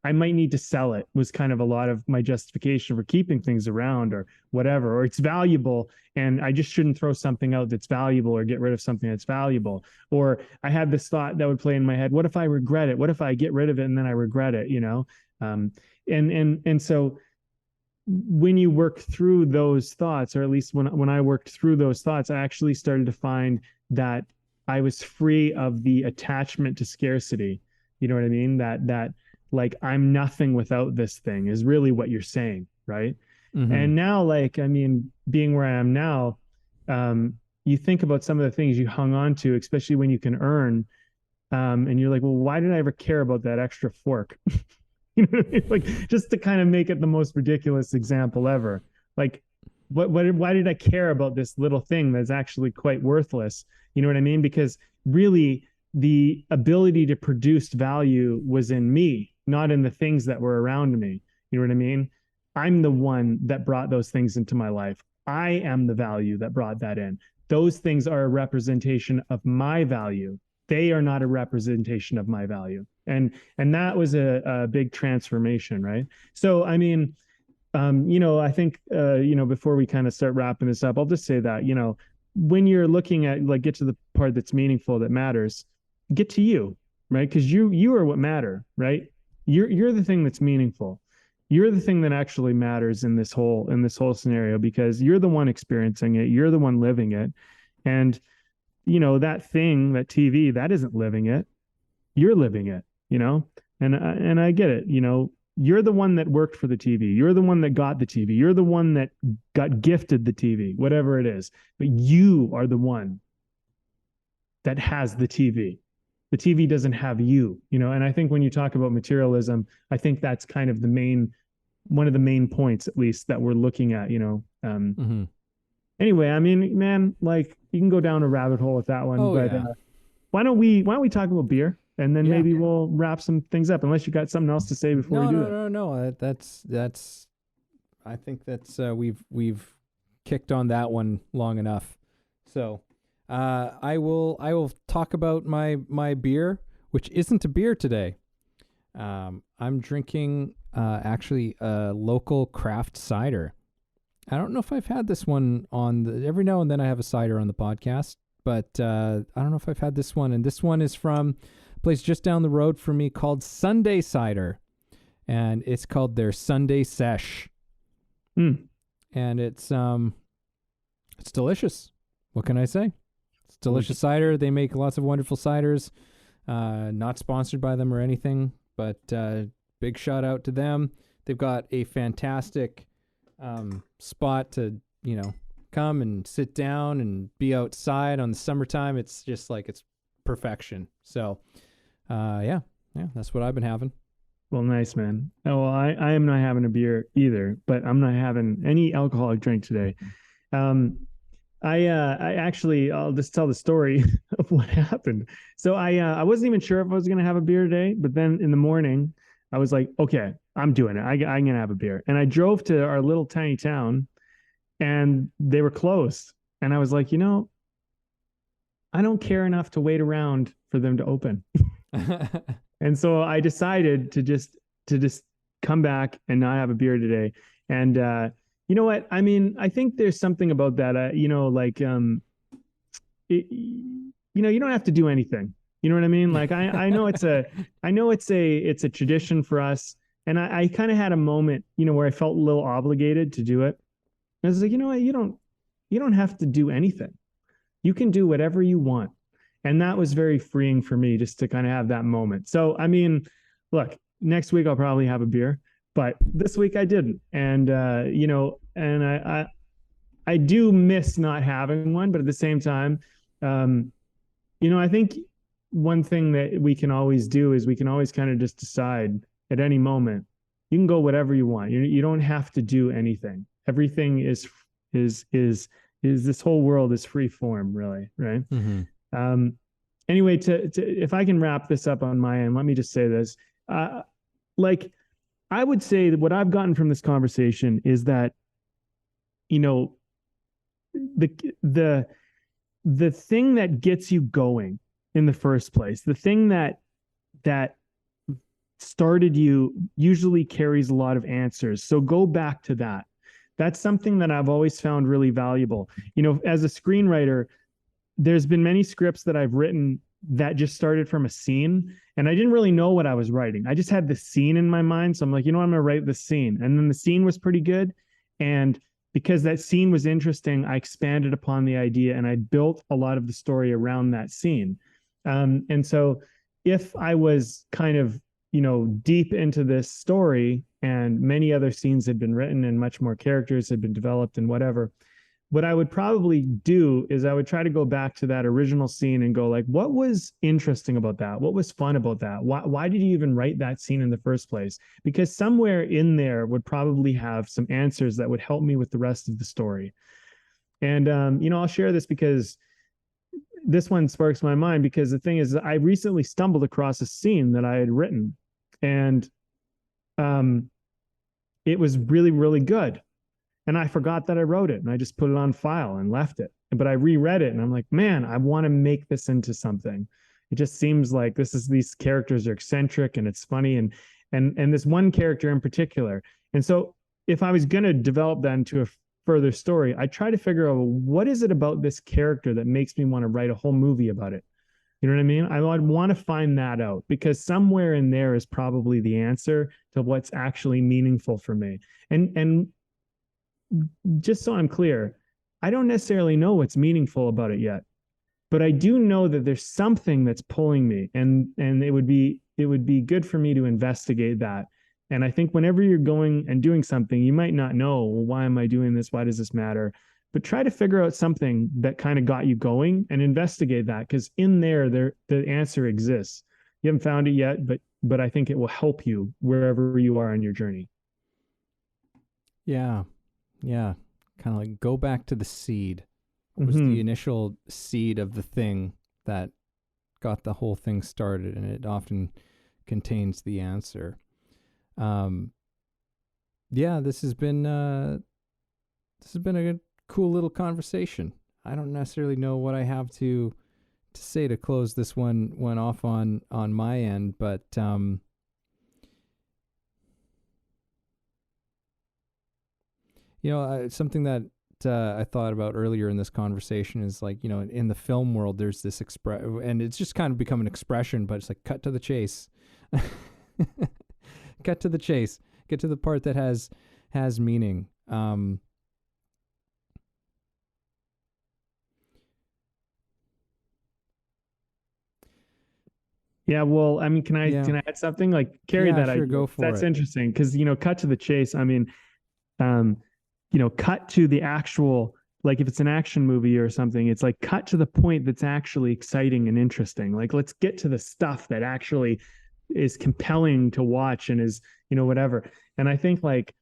I might need to sell it, was kind of a lot of my justification for keeping things around or whatever, or it's valuable and I just shouldn't throw something out that's valuable or get rid of something that's valuable. Or I had this thought that would play in my head. What if I regret it? What if I get rid of it and then I regret it, Um, and so when you work through those thoughts, or at least when I worked through those thoughts, I actually started to find that I was free of the attachment to scarcity. You know what I mean? That like I'm nothing without this thing is really what you're saying, right? Mm-hmm. And now, like, I mean, being where I am now, you think about some of the things you hung on to, especially when you can earn, and you're like, well, why did I ever care about that extra fork? Like just to kind of make it the most ridiculous example ever. Like, why did I care about this little thing that's actually quite worthless? You know what I mean? Because really, the ability to produce value was in me, not in the things that were around me. You know what I mean? I'm the one that brought those things into my life. I am the value that brought that in. Those things are a representation of my value. They are not a representation of my value. And that was a big transformation, right? So I mean, I think before we kind of start wrapping this up, I'll just say that, when you're looking at, like, get to the part that's meaningful, that matters, get to you, right? Because you are what matter, right? You're the thing that's meaningful. You're the thing that actually matters in this whole scenario, because you're the one experiencing it, you're the one living it. And that thing, that TV, that isn't living it. You're living it, and I get it. You're the one that worked for the TV. You're the one that got the TV. You're the one that got gifted the TV, whatever it is. But you are the one that has the TV. The TV doesn't have you, and I think when you talk about materialism, I think that's kind of the main one of the main points, at least, that we're looking at, Mm-hmm. Anyway, I mean, man, like you can go down a rabbit hole with that one, Oh but yeah. why don't we talk about beer and then Yeah. maybe we'll wrap some things up unless you got something else to say before we No, do no, it. no, no. That's. I think that's we've kicked on that one long enough. So, I will talk about my beer, which isn't a beer today. I'm drinking actually a local craft cider. I don't know if I've had this one every now and then I have a cider on the podcast, but I don't know if I've had this one. And this one is from a place just down the road from me called Sunday Cider. And it's called their Sunday Sesh. Mm. And it's delicious. What can I say? It's delicious cider. They make lots of wonderful ciders. Not sponsored by them or anything, but big shout out to them. They've got a fantastic spot to come and sit down and be outside on the summertime. It's just like it's perfection. So yeah, that's what I've been having. Well, nice, man. Oh, well, I am not having a beer either, but I'm not having any alcoholic drink today. I actually, I'll just tell the story of what happened. So I wasn't even sure if I was going to have a beer today, but then in the morning I was like, okay, I'm doing it. I'm going to have a beer. And I drove to our little tiny town and they were closed. And I was like, I don't care enough to wait around for them to open. And so I decided to just come back and not have a beer today. And you know what? I mean, I think there's something about that. You don't have to do anything. You know what I mean? Like I know it's a tradition for us. And I kind of had a moment, where I felt a little obligated to do it. I was like, you know what? You don't have to do anything. You can do whatever you want. And that was very freeing for me just to kind of have that moment. So, I mean, look, next week I'll probably have a beer, but this week I didn't. And, and I do miss not having one, but at the same time, I think one thing that we can always do is we can always kind of just decide at any moment, you can go whatever you want. You don't have to do anything. Everything is this whole world is free form, really. Right. Mm-hmm. Anyway, if I can wrap this up on my end, let me just say this. Like I would say that what I've gotten from this conversation is that, the thing that gets you going in the first place, the thing that started you usually carries a lot of answers. So go back to that. That's something that I've always found really valuable. As a screenwriter, there's been many scripts that I've written that just started from a scene and I didn't really know what I was writing. I just had the scene in my mind. So I'm like, I'm going to write the scene. And then the scene was pretty good. And because that scene was interesting, I expanded upon the idea and I built a lot of the story around that scene. And so if I was kind of, deep into this story and many other scenes had been written and much more characters had been developed and whatever, what I would probably do is I would try to go back to that original scene and go like, what was interesting about that? What was fun about that? Why did you even write that scene in the first place? Because somewhere in there would probably have some answers that would help me with the rest of the story. And, I'll share this because this one sparks my mind because the thing is I recently stumbled across a scene that I had written and it was really, really good. And I forgot that I wrote it and I just put it on file and left it. But I reread it and I'm like, man, I want to make this into something. It just seems like these characters are eccentric and it's funny and this one character in particular. And so if I was going to develop that into a further story, I try to figure out what is it about this character that makes me want to write a whole movie about it. You know what I mean? I'd want to find that out because somewhere in there is probably the answer to what's actually meaningful for me. And just so I'm clear, I don't necessarily know what's meaningful about it yet, but I do know that there's something that's pulling me and it would be good for me to investigate that. And I think whenever you're going and doing something, you might not know, well, why am I doing this? Why does this matter? But try to figure out something that kind of got you going and investigate that because in there, the answer exists. You haven't found it yet, but I think it will help you wherever you are on your journey. Yeah. Yeah. Kind of like go back to the seed. What was Mhm. the initial seed of the thing that got the whole thing started? And it often contains the answer. Yeah, this has been a cool little conversation. I don't necessarily know what I have to say to close this one off on my end, but something that I thought about earlier in this conversation is like, in the film world, there's this and it's just kind of become an expression, but it's like cut to the chase, cut to the chase, get to the part that has meaning. Yeah, well, I mean, can I Yeah. can I add something? Like carry Yeah, that sure, idea. go for That's it. interesting because cut to the chase. I mean, um, cut to the actual, like if it's an action movie or something, it's like cut to the point that's actually exciting and interesting. Like let's get to the stuff that actually is compelling to watch and is, whatever. And I think like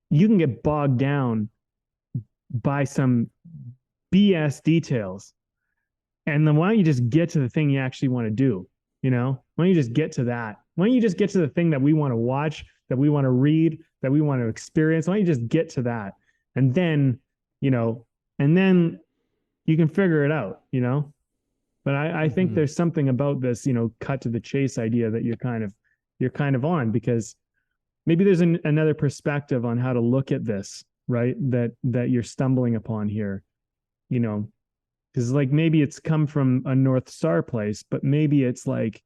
you can get bogged down by some BS details. And then why don't you just get to the thing you actually want to do? Why don't you just get to that? Why don't you just get to the thing that we want to watch, that we want to read, that we want to experience? Why don't you just get to that? And then, you know, and then you can figure it out, But I think there's something about this, cut to the chase idea that you're kind of on, because maybe there's another perspective on how to look at this, right? That you're stumbling upon here, you know, because like maybe it's come from a North Star place, but maybe it's like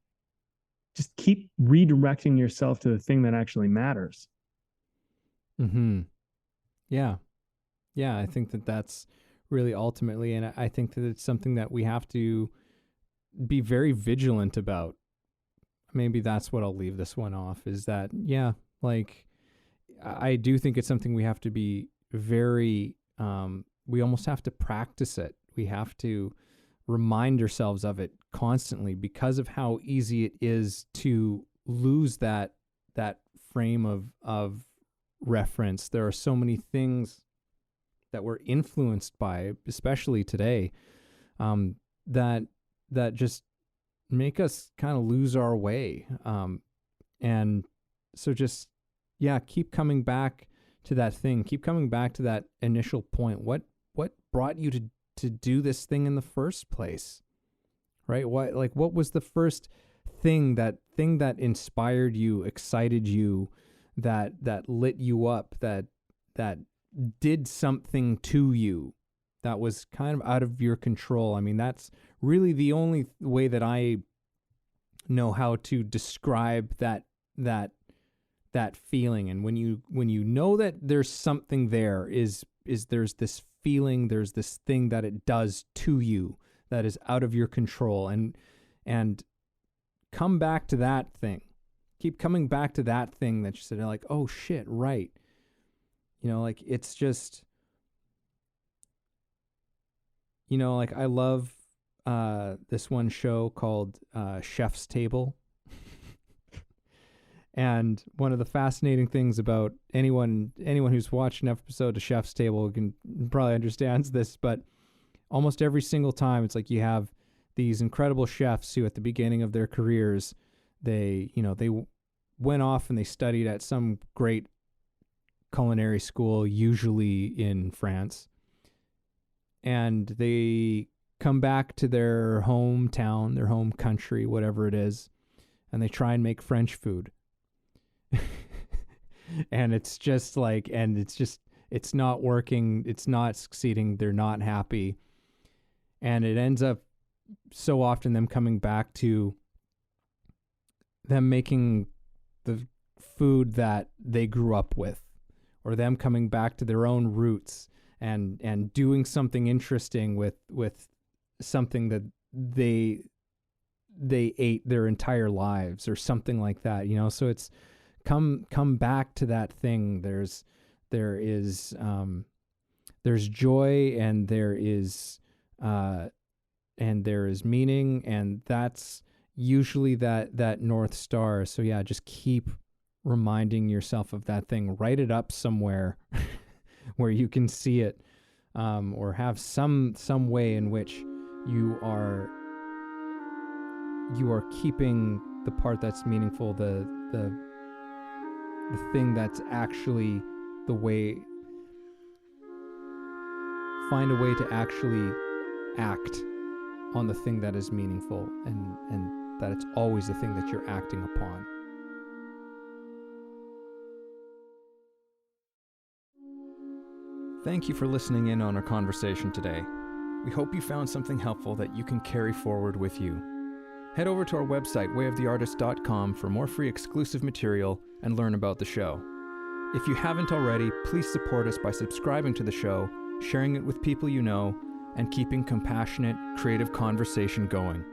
just keep redirecting yourself to the thing that actually matters. Yeah. Yeah, I think that's really ultimately, and I think that it's something that we have to be very vigilant about. Maybe that's what I'll leave this one off, is that, yeah, like I do think it's something we have to be very, we almost have to practice it. We have to remind ourselves of it constantly because of how easy it is to lose that frame of reference. There are so many things that we're influenced by, especially today, that just make us kind of lose our way. And so just, yeah, keep coming back to that thing. Keep coming back to that initial point. What brought you to do this thing in the first place? Right? What was the first thing that inspired you, excited you, that lit you up, that did something to you that was kind of out of your control? I mean, that's really the only way that I know how to describe that feeling. And when you know that there's something there, is there's this feeling, there's this thing that it does to you that is out of your control, and come back to that thing. Keep coming back to that thing that you said, like, oh shit, right. Like it's just, like I love this one show called Chef's Table. And one of the fascinating things about anyone who's watched an episode of Chef's Table can probably understands this, but almost every single time it's like you have these incredible chefs who at the beginning of their careers, they went off and they studied at some great culinary school, usually in France, and they come back to their hometown, their home country, whatever it is, and they try and make French food. And it's just like, it's not working, it's not succeeding, they're not happy. And it ends up so often them coming back to them making the food that they grew up with, or them coming back to their own roots and doing something interesting with something that they ate their entire lives or something like that, so it's come back to that thing. There's joy, and there is meaning, and that's usually that North Star. So yeah, just keep reminding yourself of that thing. Write it up somewhere where you can see it, or have some way in which you are keeping the part that's meaningful, the thing that's actually the way. Find a way to actually act on the thing that is meaningful, and that it's always the thing that you're acting upon. Thank you for listening in on our conversation today. We hope you found something helpful that you can carry forward with you. Head over to our website, wayoftheartist.com, for more free exclusive material and learn about the show. If you haven't already, please support us by subscribing to the show, sharing it with people you know, and keeping compassionate, creative conversation going.